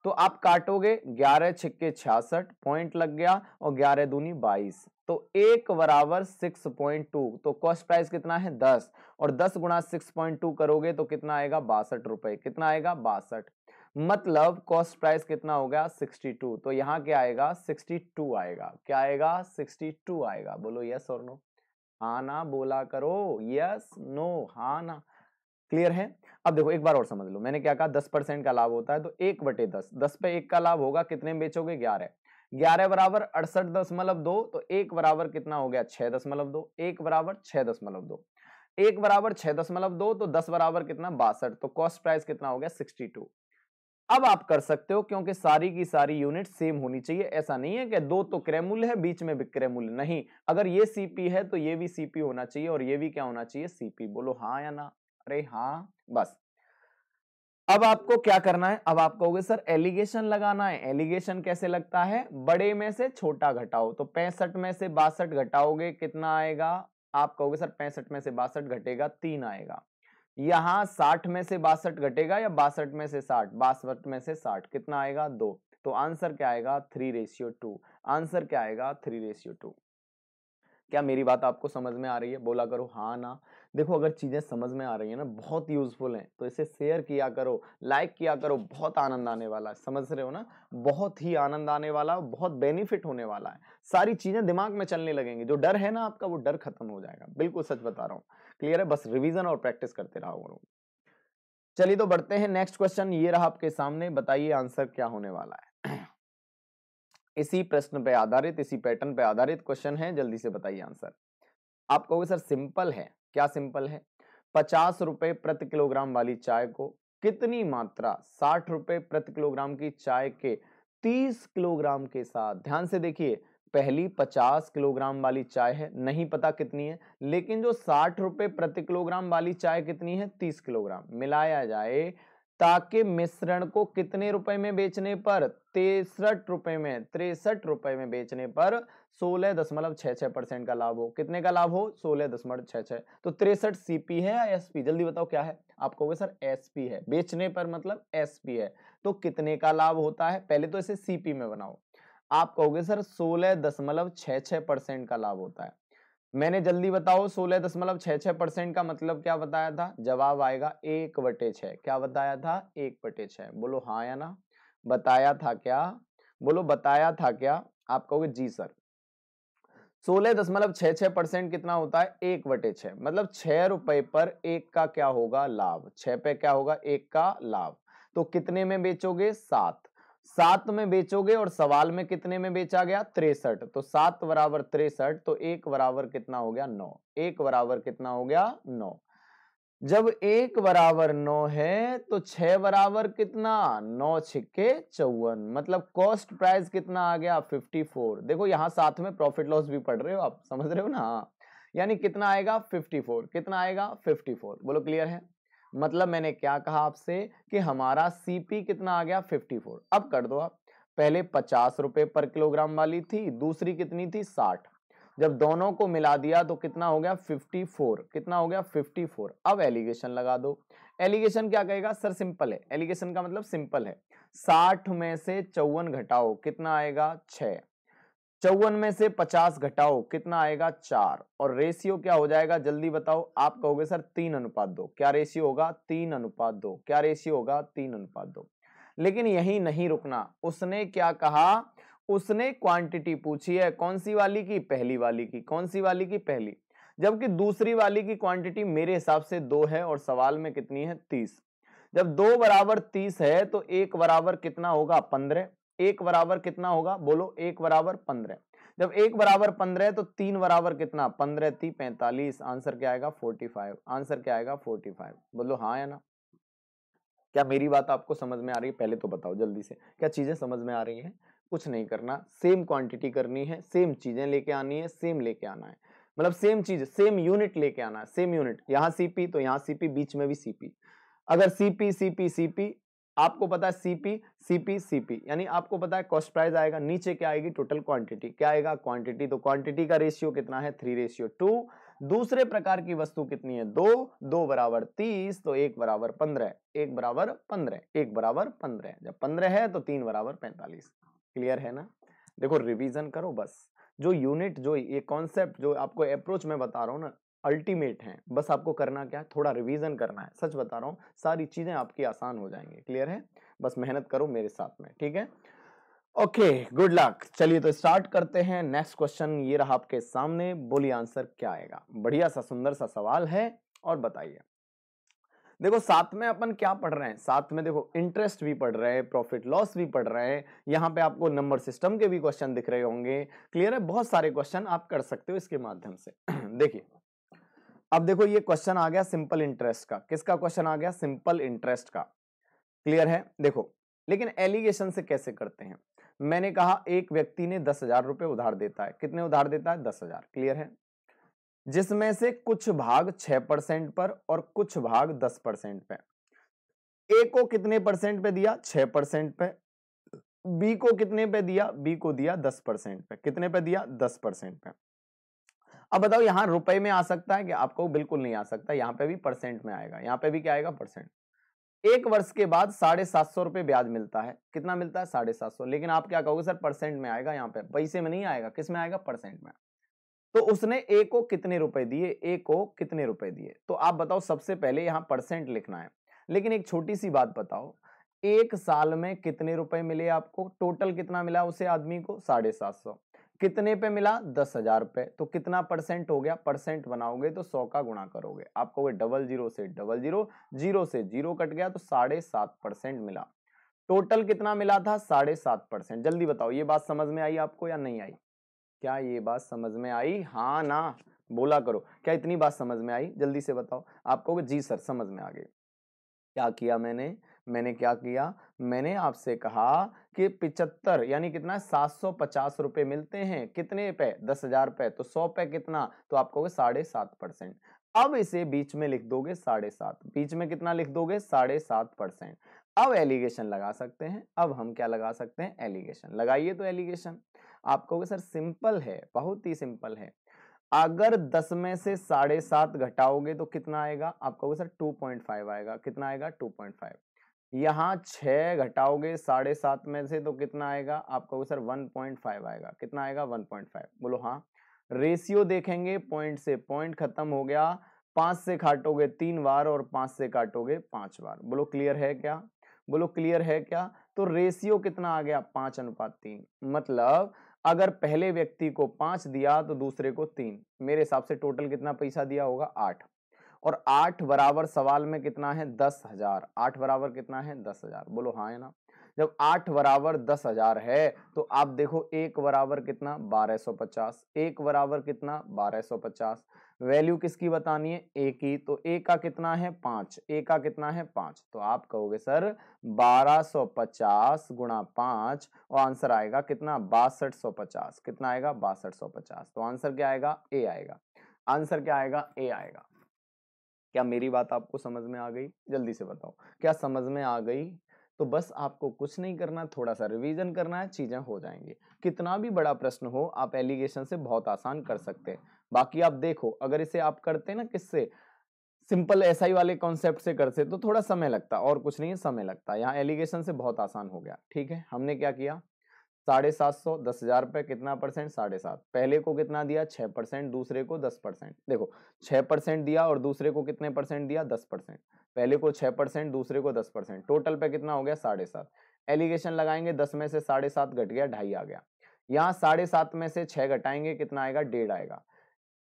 तो आप काटोगे, 11 छिक्के 66 पॉइंट लग गया, और 11 दूनी 22, तो 1 बराबर 6.2। तो कॉस्ट प्राइस कितना है 10, और 10 गुणा 6.2 करोगे तो कितना आएगा 62 रुपए। कितना आएगा 62, मतलब कॉस्ट प्राइस कितना हो गया 62। तो यहाँ क्या आएगा 62 आएगा। क्या आएगा 62 आएगा। बोलो यस और नो, हाँ ना बोला करो, यस नो हाँ ना। क्लियर है? अब देखो एक बार और समझ लो, मैंने क्या कहा 10% का लाभ होता है, तो 1/10, 10 पे 1 का लाभ होगा, कितने में बेचोगे 11। 11 बराबर 68.2, तो 1 बराबर कितना हो गया 6.2, 1 बराबर 6.2, 1 बराबर 6.2, तो 10 बराबर कितना 62, तो कॉस्ट प्राइस कितना हो गया 62। अब आप कर सकते हो, क्योंकि सारी की सारी यूनिट सेम होनी चाहिए। ऐसा नहीं है कि दो तो क्रय मूल्य है, बीच में विक्रय मूल्य नहीं। अगर ये सीपी है तो ये भी सीपी होना चाहिए, और ये भी क्या होना चाहिए सीपी। बोलो हाँ या ना, अरे हाँ बस। अब आपको क्या करना है, अब आप कहोगे सर एलिगेशन लगाना है। एलिगेशन कैसे लगता है, बड़े में से छोटा घटाओ। तो 65 में से 62 घटाओगे कितना आएगा, आप कहोगे सर 65 में से 62 घटेगा 3 आएगा। यहां 60 में से 62 घटेगा या 62 में से 60, 62 में से 60 कितना आएगा 2। तो आंसर क्या आएगा 3:2। आंसर क्या आएगा 3:2। क्या मेरी बात आपको समझ में आ रही है, बोला करो हाँ ना। देखो अगर चीजें समझ में आ रही है ना, बहुत यूजफुल है, तो इसे शेयर किया करो, लाइक किया करो, बहुत आनंद आने वाला है। समझ रहे हो ना, बहुत ही आनंद आने वाला, बहुत बेनिफिट होने वाला है। सारी चीजें दिमाग में चलने लगेंगी, जो डर है ना आपका वो डर खत्म हो जाएगा। बिल्कुल सच बता रहा हूँ। क्लियर है? बस रिवीजन और प्रैक्टिस करते रहा करो। चलिए तो बढ़ते हैं नेक्स्ट क्वेश्चन, ये रहा आपके सामने, बताइए आंसर क्या होने वाला है। इसी प्रश्न पे आधारित, इसी पैटर्न पे आधारित क्वेश्चन है, जल्दी से बताइए आंसर। आप कहोगे सर सिंपल है। क्या सिंपल है, 50 रुपए प्रति किलोग्राम वाली चाय को कितनी मात्रा 60 रुपए प्रति किलोग्राम की चाय के 30 किलोग्राम के साथ, ध्यान से देखिए, पहली 50 किलोग्राम वाली चाय है, नहीं पता कितनी है, लेकिन जो 60 रुपए प्रति किलोग्राम वाली चाय कितनी है 30 किलोग्राम मिलाया जाए, ताकि मिश्रण को कितने रुपए में बेचने पर, 63 रुपए में बेचने पर 16.66% का लाभ हो। कितने का लाभ हो 16.66। तो 63 सीपी है या एसपी, जल्दी बताओ क्या है। आप कहोगे सर एसपी है, बेचने पर मतलब एसपी है। तो कितने का लाभ होता है, पहले तो इसे सीपी में बनाओ। आप कहोगे सर 16.66% का लाभ होता है। मैंने जल्दी बताओ 16.66% का मतलब क्या बताया था, जवाब आएगा 1/6। क्या बताया था 1/6। बोलो हाँ या ना, बताया था क्या, बोलो बताया था क्या। आप कहोगे जी सर। 16.66% कितना होता है 1/6, मतलब 6 रुपए पर 1 का क्या होगा लाभ, 6 पे क्या होगा 1 का लाभ। तो कितने में बेचोगे 7, 7 में बेचोगे और सवाल में कितने में बेचा गया 63, तो 7 बराबर 63, तो 1 बराबर कितना हो गया 9, 1 बराबर कितना हो गया 9। जब 1 बराबर 9 है तो 6 बराबर कितना 9 छिक्के 54, मतलब कॉस्ट प्राइस कितना आ गया 54। देखो यहां साथ में प्रॉफिट लॉस भी पढ़ रहे हो आप, समझ रहे हो ना, यानी कितना आएगा 54, कितना आएगा 54। बोलो क्लियर है। मतलब मैंने क्या कहा आपसे कि हमारा सीपी कितना आ गया 54। अब कर दो आप, पहले 50 रुपए पर किलोग्राम वाली थी, दूसरी कितनी थी 60, जब दोनों को मिला दिया तो कितना हो गया 54, कितना हो गया 54। अब एलिगेशन लगा दो। एलिगेशन क्या कहेगा सर, सिंपल है, एलिगेशन का मतलब सिंपल है, 60 में से 54 घटाओ कितना आएगा 6, 54 में से 50 घटाओ कितना आएगा 4, और रेशियो क्या हो जाएगा जल्दी बताओ। आप कहोगे सर 3:2, क्या रेशियो होगा 3:2, क्या रेशियो होगा 3:2। लेकिन यही नहीं रुकना, उसने क्या कहा, उसने क्वांटिटी पूछी है, कौन सी वाली की, पहली वाली की, कौन सी वाली की, पहली, जबकि दूसरी वाली की क्वांटिटी मेरे हिसाब से 2 है और सवाल में कितनी है 30। जब 2 बराबर 30 है तो 1 बराबर कितना होगा 15, 1 बराबर कितना होगा बोलो 1 बराबर 15। जब 1 बराबर 15 है तो 3 बराबर कितना 15 3 45, आंसर क्या आएगा 45, आंसर क्या आएगा 45। बोलो हाँ या ना। क्या मेरी बात आपको समझ में आ रही है, पहले तो बताओ जल्दी से, क्या चीजें समझ में आ रही हैं। कुछ नहीं करना, सेम क्वांटिटी करनी है, सेम चीजें लेके आनी है, सेम लेके आना है, मतलब सेम चीज सेम यूनिट लेके आना है, सेम यूनिट, यहाँ सीपी तो यहाँ सीपी, बीच में भी सीपी। अगर सीपी सीपी सीपी, आपको पता है सीपी सीपी सीपी, यानी आपको पता है कॉस्ट प्राइस आएगा, नीचे क्या आएगी टोटल क्वांटिटी, क्या आएगा क्वांटिटी, तो क्वांटिटी का रेशियो कितना है 3:2। दूसरे प्रकार की वस्तु कितनी है 2, 2 बराबर 30, तो 1 बराबर 15, 1 बराबर 15, 1 बराबर 15, जब 15 है तो 3 बराबर 45। क्लियर है ना। देखो रिवीजन करो बस, जो यूनिट, जो ये कॉन्सेप्ट, जो आपको अप्रोच मैं बता रहा हूँ ना, अल्टीमेट है, बस आपको करना क्या है थोड़ा रिवीजन करना है, सच बता रहा हूँ सारी चीजें आपकी आसान हो जाएंगी। क्लियर है, बस मेहनत करो मेरे साथ में, ठीक है। Okay good luck. चलिए तो स्टार्ट करते हैं। नेक्स्ट क्वेश्चन ये रहा आपके सामने, बोलिए आंसर क्या आएगा। बढ़िया सा सुंदर सा सवाल है और बताइए। देखो साथ में अपन क्या पढ़ रहे हैं, साथ में देखो इंटरेस्ट भी पढ़ रहे हैं, प्रॉफिट लॉस भी पढ़ रहे हैं, यहाँ पे आपको नंबर सिस्टम के भी क्वेश्चन दिख रहे होंगे। क्लियर है, बहुत सारे क्वेश्चन आप कर सकते हो इसके माध्यम से। देखिए अब देखो ये क्वेश्चन आ गया सिंपल इंटरेस्ट का, किसका क्वेश्चन आ गया सिंपल इंटरेस्ट का। क्लियर है, देखो लेकिन एलिगेशन से कैसे करते हैं। मैंने कहा एक व्यक्ति ने 10,000 रुपए उधार देता है, कितने उधार देता है 10,000। क्लियर है, जिसमें से कुछ भाग 6% पर और कुछ भाग 10% पे। ए को कितने परसेंट पे दिया 6% पे, बी को कितने पे दिया, बी को दिया 10% पे, कितने पे दिया 10% पे। अब बताओ यहां रुपए में आ सकता है कि आपको, बिल्कुल नहीं आ सकता, यहां पे भी परसेंट में आएगा, यहां पे भी क्या आएगा परसेंट। 1 वर्ष के बाद 750 रुपए ब्याज मिलता है, कितना मिलता है 750, लेकिन आप क्या कहोगे सर परसेंट में आएगा, यहाँ पे पैसे में नहीं आएगा, किस में आएगा परसेंट में। तो उसने ए को कितने रुपए दिए, ए को कितने रुपए दिए, तो आप बताओ सबसे पहले यहां परसेंट लिखना है। लेकिन एक छोटी सी बात बताओ, 1 साल में कितने रुपए मिले आपको, टोटल कितना मिला उसे आदमी को 750, कितने पे मिला 10,000 पे, तो कितना परसेंट हो गया, परसेंट बनाओगे तो 100 का गुणा करोगे, आपको 00 से 00, 0 से 0 कट गया तो 7.5% मिला। टोटल कितना मिला था 7.5%। जल्दी बताओ ये बात समझ में आई आपको या नहीं आई, क्या ये बात समझ में आई, हाँ ना बोला करो, क्या इतनी बात समझ में आई, जल्दी से बताओ। आप कहोगे जी सर समझ में आ गई। क्या किया मैंने क्या किया, मैंने आपसे कहा कि 75 यानी कितना 750 रुपए मिलते हैं, कितने पे 10,000 पे, तो 100 पे कितना, तो आप कहोगे 7.5%। अब इसे बीच में लिख दोगे 7.5, बीच में कितना लिख दोगे 7.5%। अब एलिगेशन लगा सकते हैं, अब हम क्या लगा सकते हैं एलिगेशन, लगाइए तो एलिगेशन। आप कहोगे सर सिंपल है, बहुत ही सिंपल है। अगर 10 में से 7.5 घटाओगे तो कितना आएगा, आप कहोगे सर 2.5 आएगा, कितना आएगा 2.5। यहाँ 6 घटाओगे 7.5 में से तो कितना आएगा, आप कहोगे सर 1.5 आएगा, कितना आएगा 1.5। बोलो हाँ। रेशियो देखेंगे, पॉइंट से पॉइंट खत्म हो गया, 5 से काटोगे 3 बार और 5 से काटोगे 5 बार। बोलो क्लियर है क्या, बोलो क्लियर है क्या। तो रेशियो कितना आ गया 5:3, मतलब अगर पहले व्यक्ति को 5 दिया तो दूसरे को 3, मेरे हिसाब से टोटल कितना पैसा दिया होगा 8। और 8 बराबर सवाल में कितना है 10,000। 8 बराबर कितना है 10,000, बोलो हाँ है ना। जब 8 बराबर 10,000 है तो आप देखो 1 बराबर कितना 1250, 1 बराबर कितना 1250। वैल्यू किसकी बतानी है ए की, तो ए का कितना है 5, ए का कितना है 5, तो आप कहोगे सर 1250 गुणा 5 और आंसर आएगा कितना 6250। कितना आएगा 6250, तो आंसर क्या आएगा ए आएगा। आंसर क्या आएगा ए आएगा। क्या मेरी बात आपको समझ में आ गई? जल्दी से बताओ क्या समझ में आ गई? तो बस आपको कुछ नहीं करना, थोड़ा सा रिवीजन करना है, चीजें हो जाएंगी। कितना भी बड़ा प्रश्न हो आप एलिगेशन से बहुत आसान कर सकते हैं। बाकी आप देखो अगर इसे आप करते ना किससे, सिंपल एसआई वाले कॉन्सेप्ट से करते तो थोड़ा समय लगता, और कुछ नहीं है समय लगता। यहाँ एलिगेशन से बहुत आसान हो गया। ठीक है, हमने क्या किया 750, 10,000 रुपए कितना परसेंट 7.5। पहले को कितना दिया 6%, दूसरे को 10%। देखो 6% दिया और दूसरे को कितने परसेंट दिया 10%। पहले को 6%, दूसरे को 10%, टोटल पे कितना हो गया 7.5। एलिगेशन लगाएंगे 10 में से 7.5 घट गया 2.5 आ गया। यहाँ 7.5 में से 6 घटाएंगे कितना आएगा 1.5 आएगा।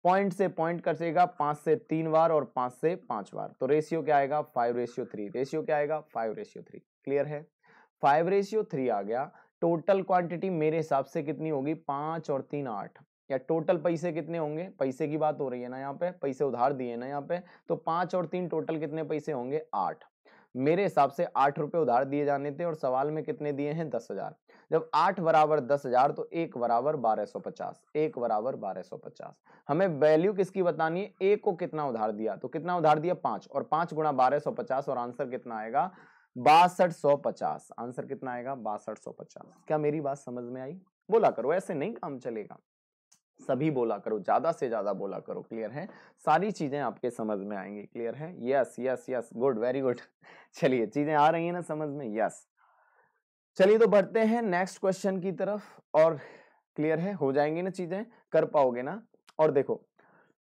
पॉइंट से पॉइंट कटेगा 5 से 3 बार और 5 से 5 बार, तो रेशियो क्या आएगा 5:3। रेशियो क्या आएगा 5:3। क्लियर है, 5:3 आ गया। टोटल क्वांटिटी मेरे हिसाब से कितनी होगी 5 और 3 8, या टोटल पैसे कितने होंगे, पैसे की बात हो रही है ना यहाँ पे, पैसे उधार दिए ना यहाँ पे, तो 5 और 3 टोटल कितने पैसे होंगे 8। मेरे हिसाब से 8 रुपए उधार दिए जाने थे और सवाल में कितने दिए हैं 10,000। जब 8 बराबर 10,000 तो 1 बराबर 1250, 1 बराबर 1250। हमें वैल्यू किसकी बतानी है, ए को कितना उधार दिया, तो कितना उधार दिया 5, और 5 गुणा 1250 और आंसर कितना आएगा 6250। आंसर कितना आएगा 6250। क्या मेरी बात समझ में आई? बोला करो, ऐसे नहीं काम चलेगा, सभी बोला करो, ज्यादा से ज्यादा बोला करो। क्लियर है, सारी चीजें आपके समझ में आएंगी। क्लियर है, yes yes yes, good, very good. चलिए चीजें आ रही है ना समझ में, यस। चलिए तो बढ़ते हैं नेक्स्ट क्वेश्चन की तरफ। और क्लियर है, हो जाएंगी ना चीजें, कर पाओगे ना? और देखो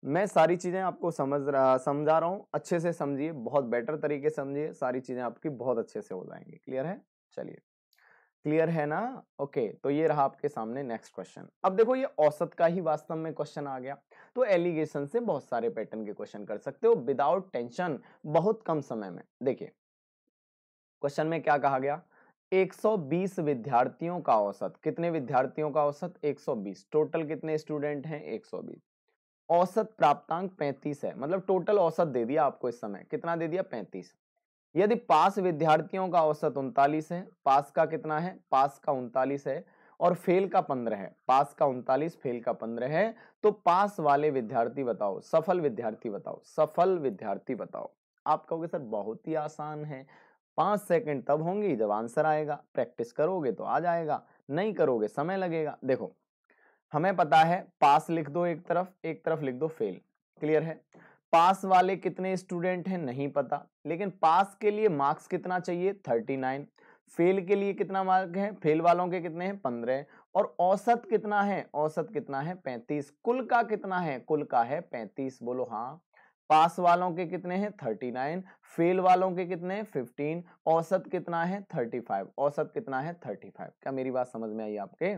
मैं सारी चीजें आपको समझा रहा हूं, अच्छे से समझिए, बहुत बेटर तरीके से समझिए, सारी चीजें आपकी बहुत अच्छे से हो जाएंगी। क्लियर है, चलिए क्लियर है ना? ओके, तो ये रहा आपके सामने नेक्स्ट क्वेश्चन। अब देखो ये औसत का ही वास्तव में क्वेश्चन आ गया, तो एलिगेशन से बहुत सारे पैटर्न के क्वेश्चन कर सकते हो विदाउट टेंशन, बहुत कम समय में। देखिए क्वेश्चन में क्या कहा गया, 120 विद्यार्थियों का औसत, कितने विद्यार्थियों का औसत 120, टोटल कितने स्टूडेंट हैं 120, औसत प्राप्तांक 35 है, मतलब टोटल औसत दे दिया आपको इस समय, कितना दे दिया 35। यदि पास विद्यार्थियों का औसत 39 है, पास का कितना है, पास का 39 है, और फेल का 15 है, पास का 39 फेल का 15 है, तो पास वाले विद्यार्थी बताओ, सफल विद्यार्थी बताओ, सफल विद्यार्थी बताओ। आप कहोगे सर बहुत ही आसान है, 5 सेकंड तब होंगे जब आंसर आएगा, प्रैक्टिस करोगे तो आ जाएगा, नहीं करोगे समय लगेगा। देखो हमें पता है पास लिख दो एक तरफ लिख दो फेल। क्लियर है, पास वाले कितने स्टूडेंट हैं नहीं पता, लेकिन पास के लिए मार्क्स कितना चाहिए 39, फेल के लिए कितना मार्क है, फेल वालों के कितने हैं 15, और औसत कितना है, औसत कितना है 35, कुल का कितना है, कुल का है 35। बोलो हाँ, पास वालों के कितने हैं 39, फेल वालों के कितने हैं 15, औसत कितना है 35, औसत कितना है 35। क्या मेरी बात समझ में आई आपके?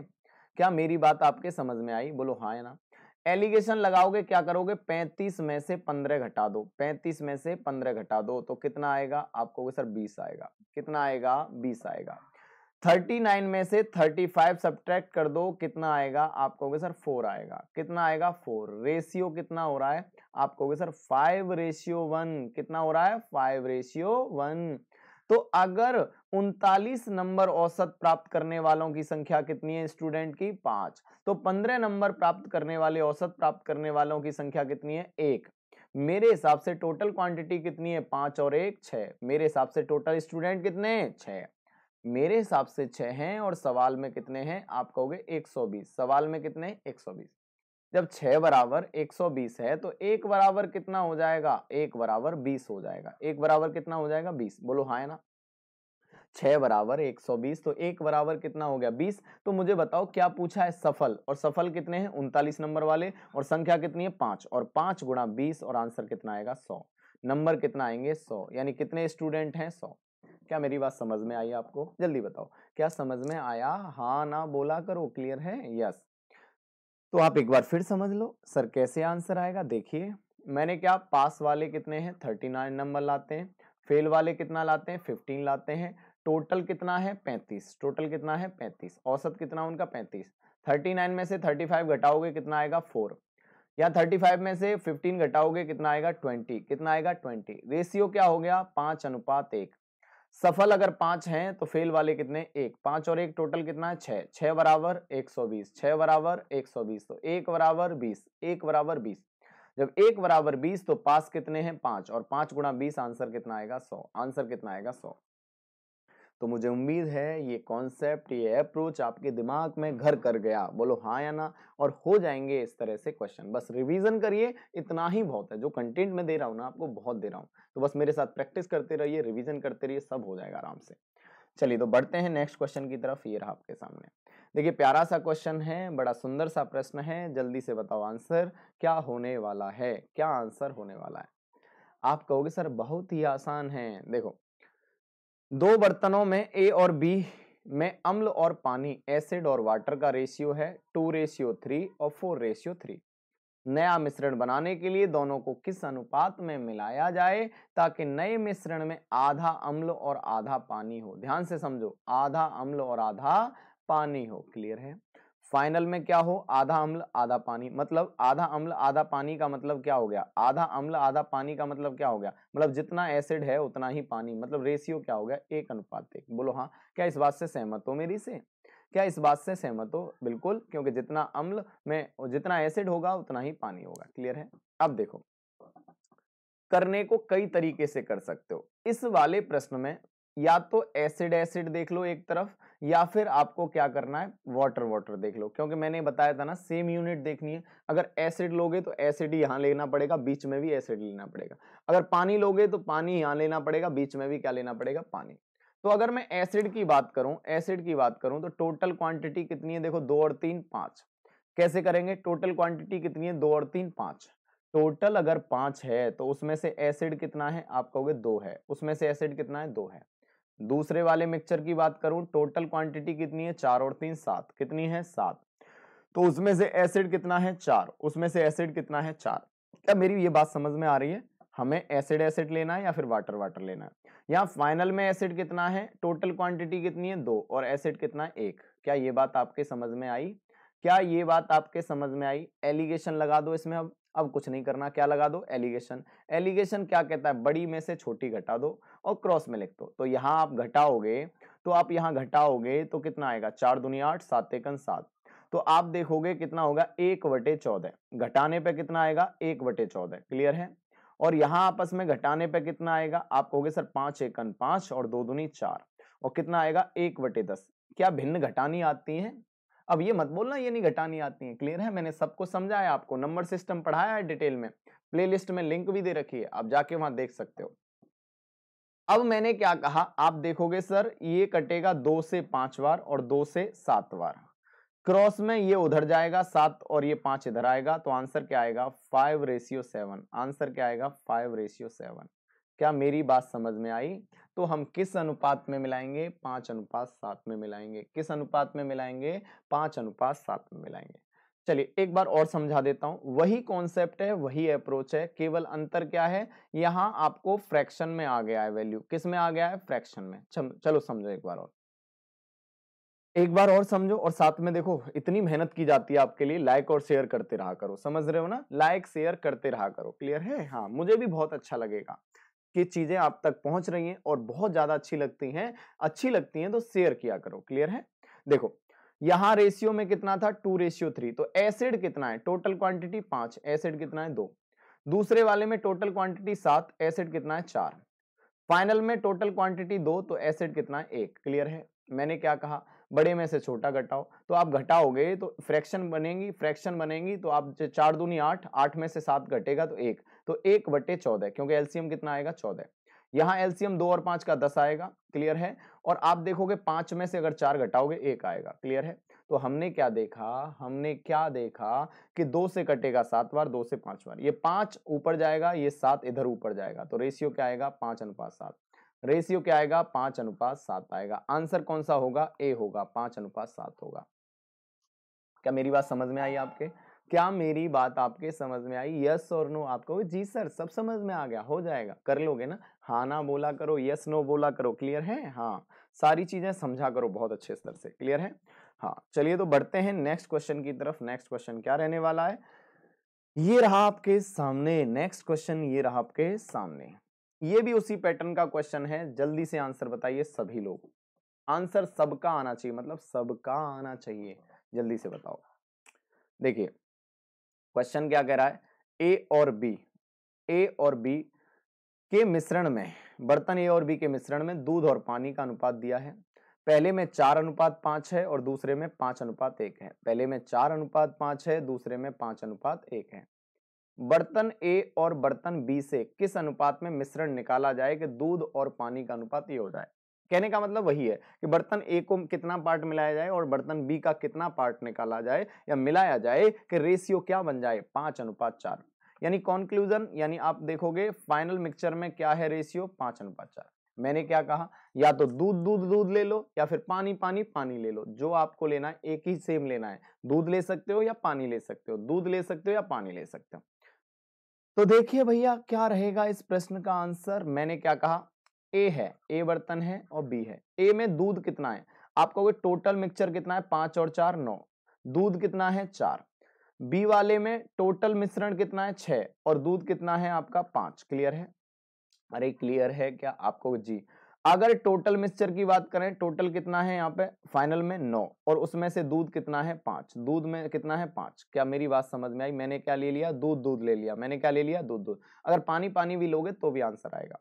क्या मेरी बात आपके समझ में आई? बोलो हाँ है ना। एलिगेशन लगाओगे क्या करोगे, 35 में से 15 घटा दो, 35 में से 15 घटा दो तो कितना आएगा, आप कहोगे सर 20 आएगा, कितना आएगा 20 आएगा। 39 में से 35 सब्ट्रैक्ट कर दो, कितना आएगा, आप कहोगे सर 4 आएगा, कितना आएगा 4। रेशियो कितना हो रहा है, आप कहोगे सर 5:1, कितना हो रहा है 5:1। तो अगर 39 नंबर औसत प्राप्त करने वालों की संख्या कितनी है स्टूडेंट की 5, तो 15 नंबर प्राप्त करने वाले औसत प्राप्त करने वालों की संख्या कितनी है 1। मेरे हिसाब से टोटल क्वांटिटी कितनी है 5 और 1 6, मेरे हिसाब से टोटल स्टूडेंट कितने हैं 6, मेरे हिसाब से 6 हैं, और सवाल में कितने हैं आप कहोगे 120, सवाल में कितने 120। जब 6 बराबर 120 है तो 1 बराबर कितना हो जाएगा, 1 बराबर 20 हो जाएगा, 1 बराबर कितना हो जाएगा 20। बोलो हाँ है ना, 6 बराबर 120 तो 1 बराबर कितना हो गया 20। तो मुझे बताओ क्या पूछा है सफल, और सफल कितने हैं 39 नंबर वाले, और संख्या कितनी है 5, और 5 गुणा 20 और आंसर कितना आएगा 100। नंबर कितना आएंगे 100, यानी कितने स्टूडेंट हैं 100। क्या मेरी बात समझ में आई आपको? जल्दी बताओ क्या समझ में आया, हाँ ना बोला करो। क्लियर है, यस। तो आप एक बार फिर समझ लो सर कैसे आंसर आएगा। देखिए मैंने क्या, पास वाले कितने हैं 39 नंबर लाते हैं, फेल वाले कितना लाते हैं 15 लाते हैं, टोटल कितना है 35, टोटल कितना है 35, औसत कितना उनका 35, 39 में से 35 घटाओगे कितना आएगा 4, या 35 में से 15 घटाओगे कितना आएगा 20, कितना आएगा 20, रेशियो क्या हो गया 5:1। सफल अगर 5 हैं तो फेल वाले कितने 1, 5 और 1 टोटल कितना है 6, 6 बराबर 120, 6 बराबर 120, तो 1 बराबर 20, 1 बराबर 20, जब 1 बराबर 20 तो पास कितने हैं 5, और 5 गुणा 20 आंसर कितना आएगा 100, आंसर कितना आएगा 100। तो मुझे उम्मीद है ये कॉन्सेप्ट, ये अप्रोच आपके दिमाग में घर कर गया, बोलो हाँ या ना, और हो जाएंगे इस तरह से क्वेश्चन। बस रिवीजन करिए, इतना ही बहुत है, जो कंटेंट में दे रहा हूं ना आपको बहुत दे रहा हूं, तो बस मेरे साथ प्रैक्टिस करते रहिए, रिवीजन करते रहिए, सब हो जाएगा आराम से। चलिए तो बढ़ते हैं नेक्स्ट क्वेश्चन की तरफ। ये रहा आपके सामने, देखिए प्यारा सा क्वेश्चन है, बड़ा सुंदर सा प्रश्न है, जल्दी से बताओ आंसर क्या होने वाला है, क्या आंसर होने वाला है। आप कहोगे सर बहुत ही आसान है। देखो दो बर्तनों में ए और बी में अम्ल और पानी, एसिड और वाटर का रेशियो है 2:3 और 4:3। नया मिश्रण बनाने के लिए दोनों को किस अनुपात में मिलाया जाए ताकि नए मिश्रण में आधा अम्ल और आधा पानी हो। ध्यान से समझो, आधा अम्ल और आधा पानी हो। क्लियर है। फाइनल में क्या हो, आधा अम्ल आधा पानी, मतलब आधा अम्ल आधा पानी का मतलब क्या हो गया, आधा अम्ल आधा पानी का मतलब क्या हो गया, मतलब जितना एसिड है उतना ही पानी, मतलब रेशियो क्या हो गया 1:1। बोलो हाँ, क्या इस बात से सहमत हो मेरी से, क्या इस बात से सहमत हो। बिल्कुल, क्योंकि जितना अम्ल में जितना एसिड होगा उतना ही पानी होगा। क्लियर है। अब देखो करने को कई तरीके से कर सकते हो। इस वाले प्रश्न में या तो एसिड एसिड देख लो एक तरफ, या फिर आपको क्या करना है वाटर वाटर देख लो, क्योंकि मैंने बताया था ना सेम यूनिट देखनी है। अगर एसिड लोगे तो एसिड ही यहां लेना पड़ेगा, बीच में भी एसिड लेना पड़ेगा। अगर पानी लोगे तो पानी यहां लेना पड़ेगा, बीच में भी क्या लेना पड़ेगा पानी। तो अगर मैं एसिड की बात करूं, एसिड की बात करूं तो टोटल क्वांटिटी कितनी है, देखो 2 और 3 5। कैसे करेंगे, टोटल क्वांटिटी कितनी है 2 और 3 5। टोटल अगर 5 है तो उसमें से एसिड कितना है, आप कहोगे 2 है, उसमें से एसिड कितना है 2 है। दूसरे वाले मिक्सचर की बात करूं, टोटल क्वांटिटी कितनी है 4 और 3 7, कितनी है 7, तो उसमें से एसिड कितना है 4, उसमें से एसिड कितना है 4। क्या मेरी ये बात समझ में आ रही है, हमें एसिड एसिड लेना है या फिर वाटर वाटर लेना है। यहाँ फाइनल में एसिड कितना है, टोटल क्वांटिटी कितनी है 2 और एसिड कितना है 1। क्या ये बात आपके समझ में आई, क्या ये बात आपके समझ में आई। एलिगेशन लगा दो इसमें। अब कुछ नहीं करना, क्या लगा दो एलिगेशन। एलिगेशन क्या कहता है, बड़ी में से छोटी घटा दो और क्रॉस में लिख दो। तो यहाँ आप घटाओगे, तो आप यहाँ घटाओगे तो कितना आएगा 4 दूनी 8 7 एकन 7, तो आप देखोगे कितना होगा 1/14। घटाने पे कितना आएगा 1/14। क्लियर है। और यहां आपस में घटाने पे कितना आएगा, आप कहोगे सर 5 एकन 5 और 2 दूनी 4, और कितना आएगा 1/10। क्या भिन्न घटानी आती है। अब ये मत बोलना ये नहीं घटानी आती है। क्लियर है, मैंने सबको समझाया, आपको नंबर सिस्टम पढ़ाया है डिटेल में, प्लेलिस्ट में लिंक भी दे रखी है, आप जाके वहां देख सकते हो। अब मैंने क्या कहा, आप देखोगे सर ये कटेगा 2 से 5 बार और 2 से 7 बार, क्रॉस में ये उधर जाएगा 7 और ये 5 इधर आएगा, तो आंसर क्या आएगा 5:7। आंसर क्या आएगा 5:7। क्या मेरी बात समझ में आई। तो हम किस अनुपात में मिलाएंगे, 5:7 में मिलाएंगे। किस अनुपात में मिलाएंगे, 5:7 में मिलाएंगे। चलिए एक बार और समझा देता हूं, वही कॉन्सेप्ट है, वही अप्रोच है, केवल अंतर क्या है, यहां आपको फ्रैक्शन में आ गया है वैल्यू। किस में आ गया है, फ्रैक्शन में। चलो समझो एक बार और, एक बार और समझो, और साथ में देखो इतनी मेहनत की जाती है आपके लिए, लाइक और शेयर करते रहा करो। समझ रहे हो ना, लाइक शेयर करते रहा करो। क्लियर है। हाँ मुझे भी बहुत अच्छा लगेगा कि चीजें आप तक पहुंच रही हैं और बहुत ज्यादा अच्छी लगती हैं। अच्छी लगती हैं तो शेयर किया करो। क्लियर है। देखो यहां रेशियो में कितना था 2:3, तो एसिड कितना है, टोटल क्वांटिटी 5, एसिड कितना है 2। दूसरे वाले में टोटल क्वांटिटी 7, एसिड कितना है 4। फाइनल में टोटल क्वांटिटी 2, तो एसिड कितना है 1। क्लियर है। मैंने क्या कहा, बड़े में से छोटा घटाओ, तो आप घटाओगे तो फ्रैक्शन बनेगी, फ्रैक्शन बनेगी तो आप 4 दूनी 8, 8 में से 7 घटेगा तो 1, तो 1/14, क्योंकि एलसीएम कितना आएगा 14। यहाँ एलसीएम 2 और 5 का 10 आएगा। क्लियर है। और आप देखोगे 5 में से अगर 4 घटाओगे 1 आएगा। क्लियर है। तो हमने क्या देखा, हमने क्या देखा कि 2 से कटेगा 7 बार, 2 से 5 बार, ये 5 ऊपर जाएगा, ये 7 इधर ऊपर जाएगा, तो रेशियो क्या आएगा 5:7। रेशियो क्या आएगा 5:7 आएगा। आंसर कौन सा होगा, ए होगा, 5:7 होगा। क्या मेरी बात समझ में आई आपके? क्या मेरी बात आपके समझ में आई? यस और नो? आपको जी सर सब समझ में आ गया, हो जाएगा, कर लोगे ना? हाँ ना बोला करो, यस नो बोला करो, क्लियर है? हाँ, सारी चीजें समझा करो बहुत अच्छे स्तर से, क्लियर है? हाँ, चलिए तो बढ़ते हैं नेक्स्ट क्वेश्चन की तरफ। नेक्स्ट क्वेश्चन क्या रहने वाला है? ये रहा आपके सामने नेक्स्ट क्वेश्चन, ये रहा आपके सामने। ये भी उसी पैटर्न का क्वेश्चन है, जल्दी से आंसर बताइए सभी लोग। आंसर सबका आना चाहिए, मतलब सबका आना चाहिए, जल्दी से बताओ। देखिए क्वेश्चन क्या कह रहा है, ए और बी के मिश्रण में, बर्तन ए और बी के मिश्रण में दूध और पानी का अनुपात दिया है। पहले में 4:5 है और दूसरे में 5:1 है। पहले में 4:5 है, दूसरे में 5:1 है। बर्तन ए और बर्तन बी से किस अनुपात में मिश्रण निकाला जाए कि दूध और पानी का अनुपात ये हो जाए। कहने का मतलब वही है कि बर्तन ए को कितना पार्ट मिलाया जाए और बर्तन बी का कितना पार्ट निकाला जाए या मिलाया जाए कि रेशियो क्या बन जाए, 5:4। यानी कंक्लूजन, यानी आप देखोगे फाइनल मिक्सचर में क्या है रेशियो, 5:4। मैंने क्या कहा, या तो दूध दूध दूध ले लो या फिर पानी पानी पानी ले लो, जो आपको लेना है एक ही सेम लेना है। दूध ले सकते हो या पानी ले सकते हो, दूध ले सकते हो या पानी ले सकते हो। तो देखिए भैया क्या रहेगा इस प्रश्न का आंसर। मैंने क्या कहा, ए है, ए बर्तन है और बी है। ए में दूध कितना है, आप कहोगे टोटल मिक्सचर कितना है, 5 और 4 9, दूध कितना है 4। बी वाले में टोटल मिश्रण कितना है 6 और दूध कितना है आपका 5। क्लियर है? अरे क्लियर है क्या आपको? जी। अगर टोटल मिक्सचर की बात करें, टोटल कितना है यहाँ पे फाइनल में 9 और उसमें से दूध कितना है 5, दूध में कितना है 5। क्या मेरी बात समझ में आई? मैंने क्या ले लिया, दूध दूध ले लिया। मैंने क्या ले लिया, दूध दूध। अगर पानी पानी भी लोगे तो भी आंसर आएगा।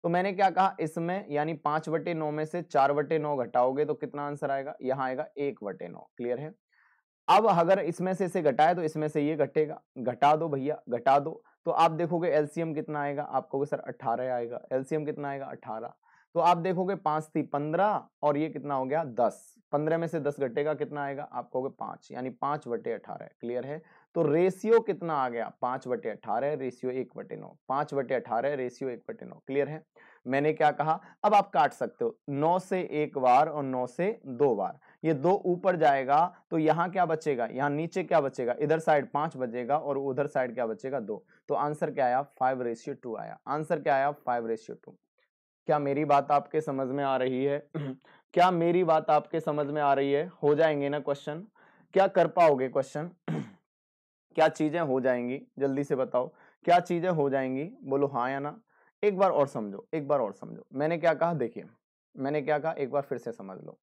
तो मैंने क्या कहा, इसमें यानी 5/9 में से 4/9 घटाओगे तो कितना आंसर आएगा, यहाँ आएगा 1/9। क्लियर है? अब अगर इसमें से इसे घटाए तो इसमें से ये घटेगा, घटा दो भैया, घटा दो। तो आप देखोगे एलसीएम कितना आएगा, आप कहोगे सर 18 आएगा। एलसीएम कितना आएगा, 18। तो आप देखोगे 5 थी 15 और ये कितना हो गया 10। 15 में से 10 घटेगा, कितना आएगा, आप कहोगे 5, यानी 5/18। क्लियर है? तो रेशियो कितना आ गया, 5/18 रेशियो 1/9, 5/18 रेशियो 1/9। क्लियर है? मैंने क्या कहा, अब आप काट सकते हो 9 से एक बार और 9 से 2 बार। ये 2 ऊपर जाएगा तो यहाँ क्या बचेगा, यहाँ नीचे क्या बचेगा, इधर साइड 5 बचेगा और उधर साइड क्या बचेगा 2। तो आंसर क्या आया, 5:2 आया। आंसर क्या आया, 5:2। क्या मेरी बात आपके समझ में आ रही है? क्या मेरी बात आपके समझ में आ रही है? हो जाएंगे ना क्वेश्चन? क्या कर पाओगे क्वेश्चन? क्या चीजें हो जाएंगी, जल्दी से बताओ, क्या चीजें हो जाएंगी, बोलो हाँ या ना। एक बार और समझो, एक बार और समझो। मैंने क्या कहा, देखिए मैंने क्या कहा, एक बार फिर से समझ लो।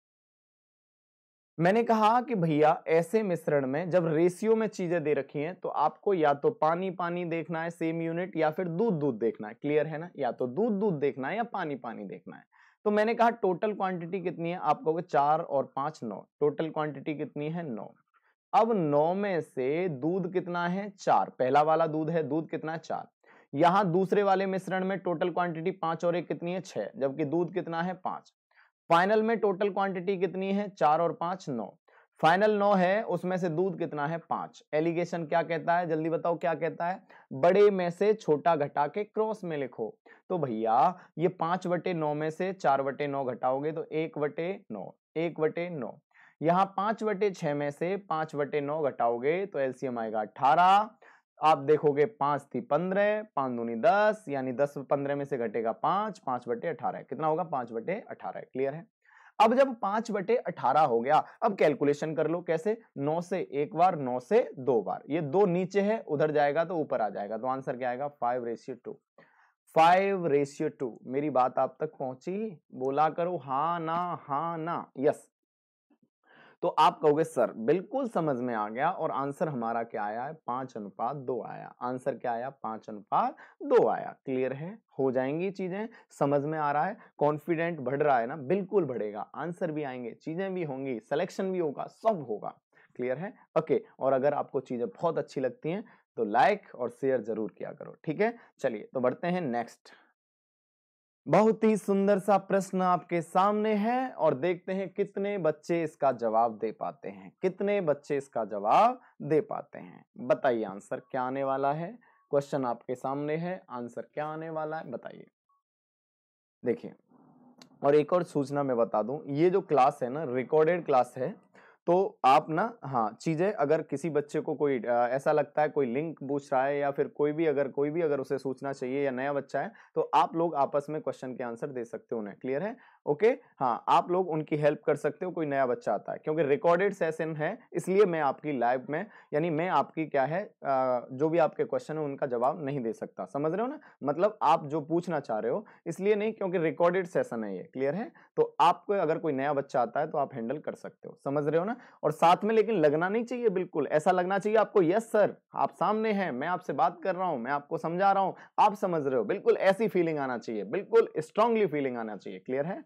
मैंने कहा कि भैया ऐसे मिश्रण में जब रेशियो में चीजें दे रखी हैं तो आपको या तो पानी पानी देखना है सेम यूनिट, या फिर दूध दूध देखना है। क्लियर है ना? या तो दूध दूध देखना है या पानी पानी देखना है। तो मैंने कहा टोटल क्वांटिटी कितनी है, आप कहोगे 4 और 5 9, टोटल क्वांटिटी कितनी है 9। अब 9 में से दूध कितना है 4, पहला वाला दूध है, दूध कितना है 4। यहां दूसरे वाले मिश्रण में टोटल क्वांटिटी 5 और 1 कितनी है 6, जबकि दूध कितना है 5। फाइनल में टोटल क्वांटिटी कितनी है 4 और 5 9। फाइनल 9 है, उसमें से दूध कितना है 5। एलिगेशन क्या कहता है, जल्दी बताओ क्या कहता है, बड़े में से छोटा घटा के क्रॉस में लिखो। तो भैया ये 5/9 में से 4/9 घटाओगे तो 1/9, 1/9। यहाँ 5/6 में से 5/9 घटाओगे तो एलसीएम आएगा 18। आप देखोगे 5 थी 15, 5 दूनी 10, यानी 10 15 में से घटेगा 5, 5/18 कितना होगा, 5/18। क्लियर है? अब जब 5/18 हो गया, अब कैलकुलेशन कर लो कैसे, 9 से एक बार, 9 से 2 बार। ये 2 नीचे है, उधर जाएगा तो ऊपर आ जाएगा। तो आंसर क्या आएगा, 5:2। 5:2। मेरी बात आप तक पहुंची? बोला करो हाँ ना, हाँ ना, यस। तो आप कहोगे सर बिल्कुल समझ में आ गया और आंसर हमारा क्या आया है, 5:2 आया। आंसर क्या आया, 5:2 आया। क्लियर है? हो जाएंगी चीजें, समझ में आ रहा है, कॉन्फिडेंट बढ़ रहा है ना, बिल्कुल बढ़ेगा। आंसर भी आएंगे, चीजें भी होंगी, सिलेक्शन भी होगा, सब होगा। क्लियर है? ओके। और अगर आपको चीजें बहुत अच्छी लगती हैं तो लाइक और शेयर जरूर किया करो। ठीक है, चलिए तो बढ़ते हैं नेक्स्ट। बहुत ही सुंदर सा प्रश्न आपके सामने है और देखते हैं कितने बच्चे इसका जवाब दे पाते हैं, कितने बच्चे इसका जवाब दे पाते हैं। बताइए आंसर क्या आने वाला है। क्वेश्चन आपके सामने है, आंसर क्या आने वाला है बताइए। देखिए और एक और सूचना मैं बता दूं, ये जो क्लास है ना रिकॉर्डेड क्लास है, तो आप ना, हाँ, चीजें अगर किसी बच्चे को कोई ऐसा लगता है कोई लिंक पूछ रहा है या फिर कोई भी अगर उसे सूचना चाहिए या नया बच्चा है, तो आप लोग आपस में क्वेश्चन के आंसर दे सकते हो उन्हें। क्लियर है? ओके, हाँ, आप लोग उनकी हेल्प कर सकते हो, कोई नया बच्चा आता है, क्योंकि रिकॉर्डेड सेशन है, इसलिए मैं आपकी लाइव में, यानी मैं आपकी क्या है, जो भी आपके क्वेश्चन है उनका जवाब नहीं दे सकता। समझ रहे हो ना? मतलब आप जो पूछना चाह रहे हो इसलिए नहीं, क्योंकि रिकॉर्डेड सेशन है ये। क्लियर है? तो आपको अगर कोई नया बच्चा आता है तो आप हैंडल कर सकते हो। समझ रहे हो ना? और साथ में लेकिन लगना नहीं चाहिए, बिल्कुल ऐसा लगना चाहिए आपको, यस सर आप सामने हैं, मैं आपसे बात कर रहा हूं, मैं आपको समझा रहा हूं, आप समझ रहे हो, बिल्कुल ऐसी फीलिंग आना चाहिए, बिल्कुल स्ट्रांगली फीलिंग आना चाहिए। क्लियर है?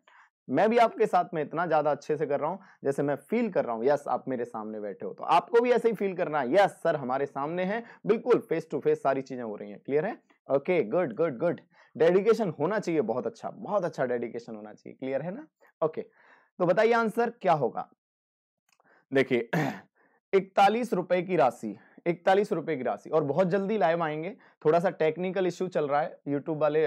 मैं भी आपके साथ में इतना ज्यादा अच्छे से कर रहा हूं जैसे मैं फील कर रहा हूं, यस आप मेरे सामने बैठे हो, तो आपको भी ऐसे ही फील करना है, यस सर हमारे सामने हैं, बिल्कुल फेस टू फेस सारी चीजें हो रही हैं। क्लियर है? Okay, good good good. Dedication होना चाहिए, बहुत अच्छा डेडिकेशन होना चाहिए। क्लियर है ना? ओके, तो बताइए आंसर क्या होगा। देखिए 41 रुपए की राशि, 41 रुपए की राशि, और बहुत जल्दी लाइव आएंगे। थोड़ा सा टेक्निकल इश्यू चल रहा है यूट्यूब वाले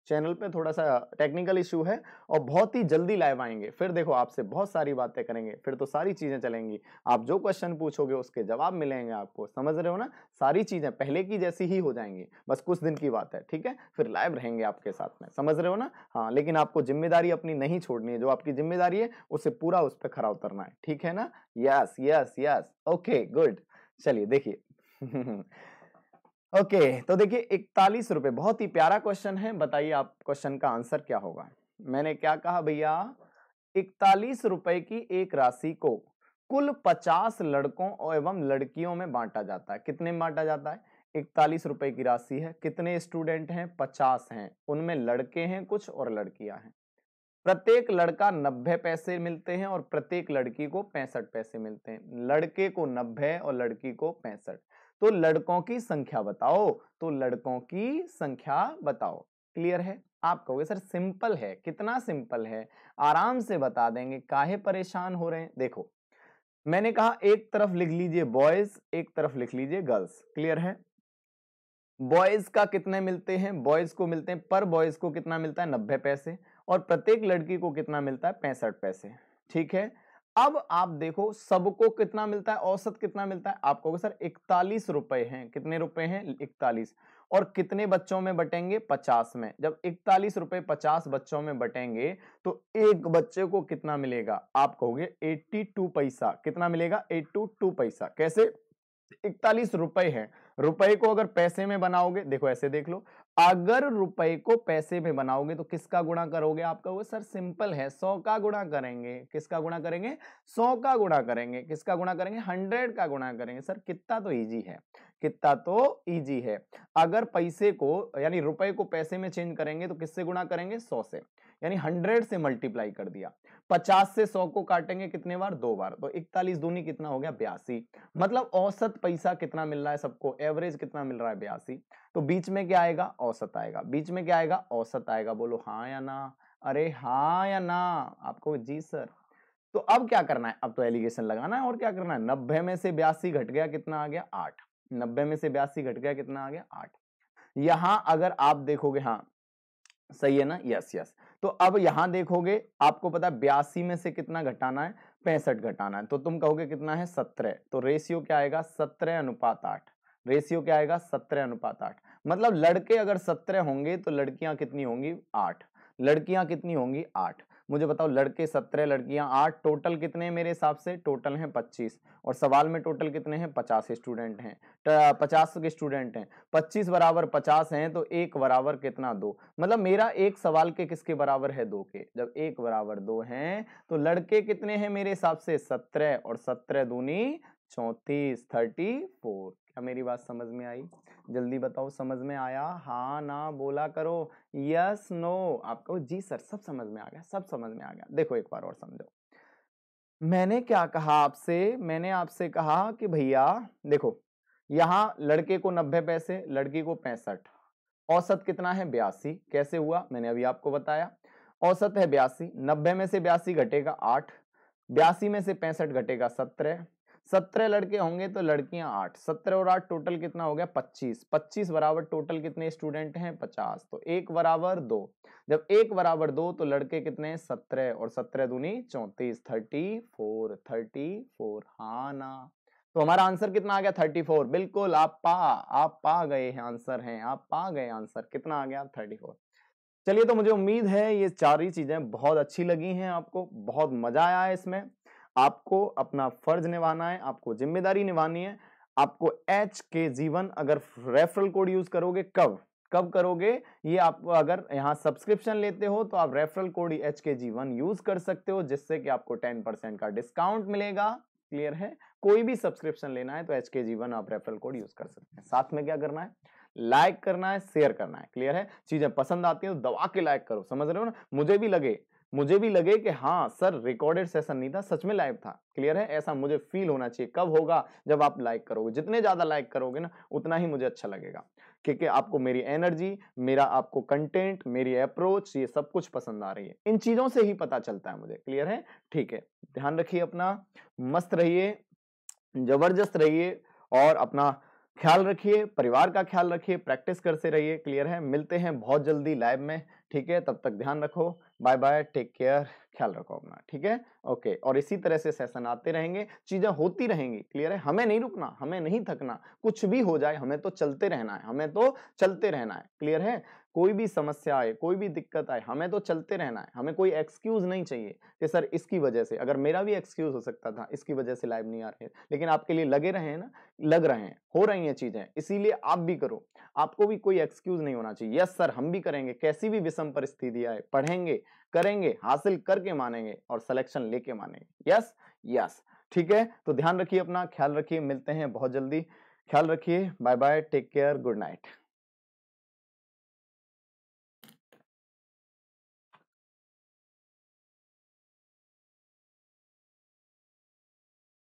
चैनल पे, थोड़ा सा टेक्निकल इश्यू है, और बहुत ही जल्दी लाइव आएंगे। फिर देखो आपसे बहुत सारी बातें करेंगे, फिर तो सारी चीजें चलेंगी, आप जो क्वेश्चन पूछोगे उसके जवाब मिलेंगे आपको। समझ रहे हो ना? सारी चीजें पहले की जैसी ही हो जाएंगी, बस कुछ दिन की बात है। ठीक है? फिर लाइव रहेंगे आपके साथ में। समझ रहे हो ना? हाँ, लेकिन आपको जिम्मेदारी अपनी नहीं छोड़नी है, जो आपकी जिम्मेदारी है उसे पूरा उस पर खरा उतरना है। ठीक है ना? Yes yes yes, okay good. चलिए देखिए ओके, तो देखिए 41 रुपए, बहुत ही प्यारा क्वेश्चन है। बताइए आप क्वेश्चन का आंसर क्या होगा। मैंने क्या कहा भैया, 41 रुपए की एक राशि को कुल 50 लड़कों एवं लड़कियों में बांटा जाता है। कितने में बांटा जाता है? 41 रुपए की राशि है, कितने स्टूडेंट हैं? 50 हैं, उनमें लड़के हैं कुछ और लड़कियां हैं। प्रत्येक लड़का 90 पैसे मिलते हैं और प्रत्येक लड़की को 65 पैसे मिलते हैं। लड़के को 90 और लड़की को 65। तो लड़कों की संख्या बताओ, तो लड़कों की संख्या बताओ। क्लियर है? आप कहोगे सर सिंपल है, कितना सिंपल है, आराम से बता देंगे, काहे परेशान हो रहे हैं। देखो मैंने कहा एक तरफ लिख लीजिए बॉयज, एक तरफ लिख लीजिए गर्ल्स। क्लियर है? बॉयज का कितने मिलते हैं? बॉयज को मिलते हैं, पर बॉयज को कितना मिलता है? 90 पैसे, और प्रत्येक लड़की को कितना मिलता है? 65 पैसे। ठीक है? अब आप देखो सबको कितना मिलता है, औसत कितना मिलता है। आप कहोगे सर 41 रुपए हैं, कितने रुपए हैं? 41, और कितने बच्चों में बटेंगे? 50 में। जब 41 रुपए 50 बच्चों में बटेंगे तो एक बच्चे को कितना मिलेगा? आप कहोगे 82 पैसा। कितना मिलेगा? 82 पैसा। कैसे? 41 रुपए है, रुपए को अगर पैसे में बनाओगे, देखो ऐसे देख लो, अगर रुपए को पैसे में बनाओगे तो किसका गुणा करोगे? आप कहोगे सर सिंपल है, 100 का गुणा करेंगे। किसका गुणा करेंगे? 100 का गुणा करेंगे। किसका गुणा करेंगे? 100 का गुणा करेंगे। सर कितना तो इजी है, कितना तो इजी है। अगर पैसे को यानी रुपए को पैसे में चेंज करेंगे तो किससे गुणा करेंगे? 100 से, यानी 100 से मल्टीप्लाई कर दिया। 50 से 100 को काटेंगे कितने बार? 2 बार, तो 41 दूनी कितना हो गया? 82। मतलब औसत पैसा कितना मिल रहा है सबको? एवरेज कितना मिल रहा है? 82। तो बीच में क्या आएगा? औसत आएगा। बीच में क्या आएगा? औसत आएगा। बोलो हाँ या ना? अरे हाँ या ना? आपको जी सर। तो अब क्या करना है? अब तो एलिगेशन लगाना है, और क्या करना है? 90 में से 82 घट गया, कितना आ गया? 8। 90 में से 82 घट गया, कितना आ गया? 8। यहां अगर आप देखोगे, हाँ सही है ना? Yes yes. तो अब यहां देखोगे, आपको पता है 82 में से कितना घटाना है? 65 घटाना है, तो तुम कहोगे कितना है? 17। तो रेशियो क्या आएगा? 17:8। रेशियो क्या आएगा? 17:8। मतलब लड़के अगर 17 होंगे तो लड़कियां कितनी होंगी? 8। लड़कियां कितनी होंगी? 8। मुझे बताओ, लड़के 17, लड़कियां 8, टोटल कितने हैं मेरे हिसाब से? टोटल हैं 25, और सवाल में टोटल कितने हैं? 50 स्टूडेंट हैं, 50 के स्टूडेंट हैं। 25 बराबर 50 हैं, तो 1 बराबर कितना? 2। मतलब मेरा एक सवाल के किसके बराबर है? 2 के। जब 1 बराबर 2 हैं तो लड़के कितने हैं मेरे हिसाब से? 17, और 17 दूनी 34, 34। क्या मेरी बात समझ में आई? जल्दी बताओ, समझ में आया? हाँ ना बोला करो, यस नो। आपको जी सर सब समझ में आ गया, सब समझ में आ गया। देखो एक बार और समझो, मैंने क्या कहा आपसे? मैंने आपसे कहा कि भैया देखो, यहां लड़के को 90 पैसे, लड़की को 65, औसत कितना है? 82। कैसे हुआ? मैंने अभी आपको बताया, औसत है 82। 90 में से 82 घटेगा 8, 82 में से 65 घटेगा 17, 17 लड़के होंगे तो लड़कियां 8, 17 और 8 टोटल कितना हो गया 25, 25 बराबर टोटल कितने स्टूडेंट हैं 50, तो 1 बराबर 2, जब 1 बराबर 2 तो लड़के कितने 17 और 17 दूनी 34, 34, हाँ ना, तो हमारा आंसर कितना आ गया 34, बिल्कुल आप पा गए हैं आंसर हैं, आप पा गए आंसर कितना आ गया 34। चलिए, तो मुझे उम्मीद है ये चार ही चीजें बहुत अच्छी लगी हैं आपको, बहुत मजा आया है इसमें। आपको अपना फर्ज निभाना है, आपको जिम्मेदारी निभानी है। आपको एच के जीवन अगर रेफरल कोड यूज करोगे, कब कब करोगे ये, आप अगर यहाँ सब्सक्रिप्शन लेते हो तो आप रेफरल कोड एच के जीवन यूज कर सकते हो, जिससे कि आपको 10% का डिस्काउंट मिलेगा। क्लियर है? कोई भी सब्सक्रिप्शन लेना है तो एच के जीवन आप रेफरल कोड यूज कर सकते हैं। साथ में क्या करना है, लाइक करना है, शेयर करना है। क्लियर है? चीजें पसंद आती है तो दबा के लाइक करो, समझ रहे हो ना। मुझे भी लगे कि हाँ सर रिकॉर्डेड सेशन नहीं था, सच में लाइव था। क्लियर है? ऐसा मुझे फील होना चाहिए। कब होगा? जब आप लाइक करोगे, जितने ज्यादा लाइक करोगे ना उतना ही मुझे अच्छा लगेगा, क्योंकि आपको मेरी एनर्जी, मेरा आपको कंटेंट, मेरी अप्रोच, ये सब कुछ पसंद आ रही है। इन चीजों से ही पता चलता है मुझे। क्लियर है? ठीक है, ध्यान रखिए अपना, मस्त रहिए, जबरदस्त रहिए और अपना ख्याल रखिए, परिवार का ख्याल रखिए, प्रैक्टिस करते रहिए। क्लियर है? मिलते हैं बहुत जल्दी लाइव में। ठीक है, तब तक ध्यान रखो, बाय बाय, टेक केयर, ख्याल रखो अपना। ठीक है, ओके। और इसी तरह से सेशन आते रहेंगे, चीजें होती रहेंगी। क्लियर है? हमें नहीं रुकना, हमें नहीं थकना, कुछ भी हो जाए हमें तो चलते रहना है, हमें तो चलते रहना है। क्लियर है? कोई भी समस्या आए, कोई भी दिक्कत आए, हमें तो चलते रहना है। हमें कोई एक्सक्यूज नहीं चाहिए कि सर इसकी वजह से, अगर मेरा भी एक्सक्यूज हो सकता था इसकी वजह से लाइव नहीं आ रहे, लेकिन आपके लिए लगे रहे हैं ना, लग रहे हैं, हो रही हैं चीजें, इसीलिए आप भी करो। आपको भी कोई एक्सक्यूज नहीं होना चाहिए। यस सर हम भी करेंगे, कैसी भी विषम परिस्थिति आए पढ़ेंगे, करेंगे, हासिल करके मानेंगे और सिलेक्शन लेके मानेंगे। यस यस, ठीक है। तो ध्यान रखिए अपना, ख्याल रखिए, मिलते हैं बहुत जल्दी। ख्याल रखिए, bye bye, take care, good night.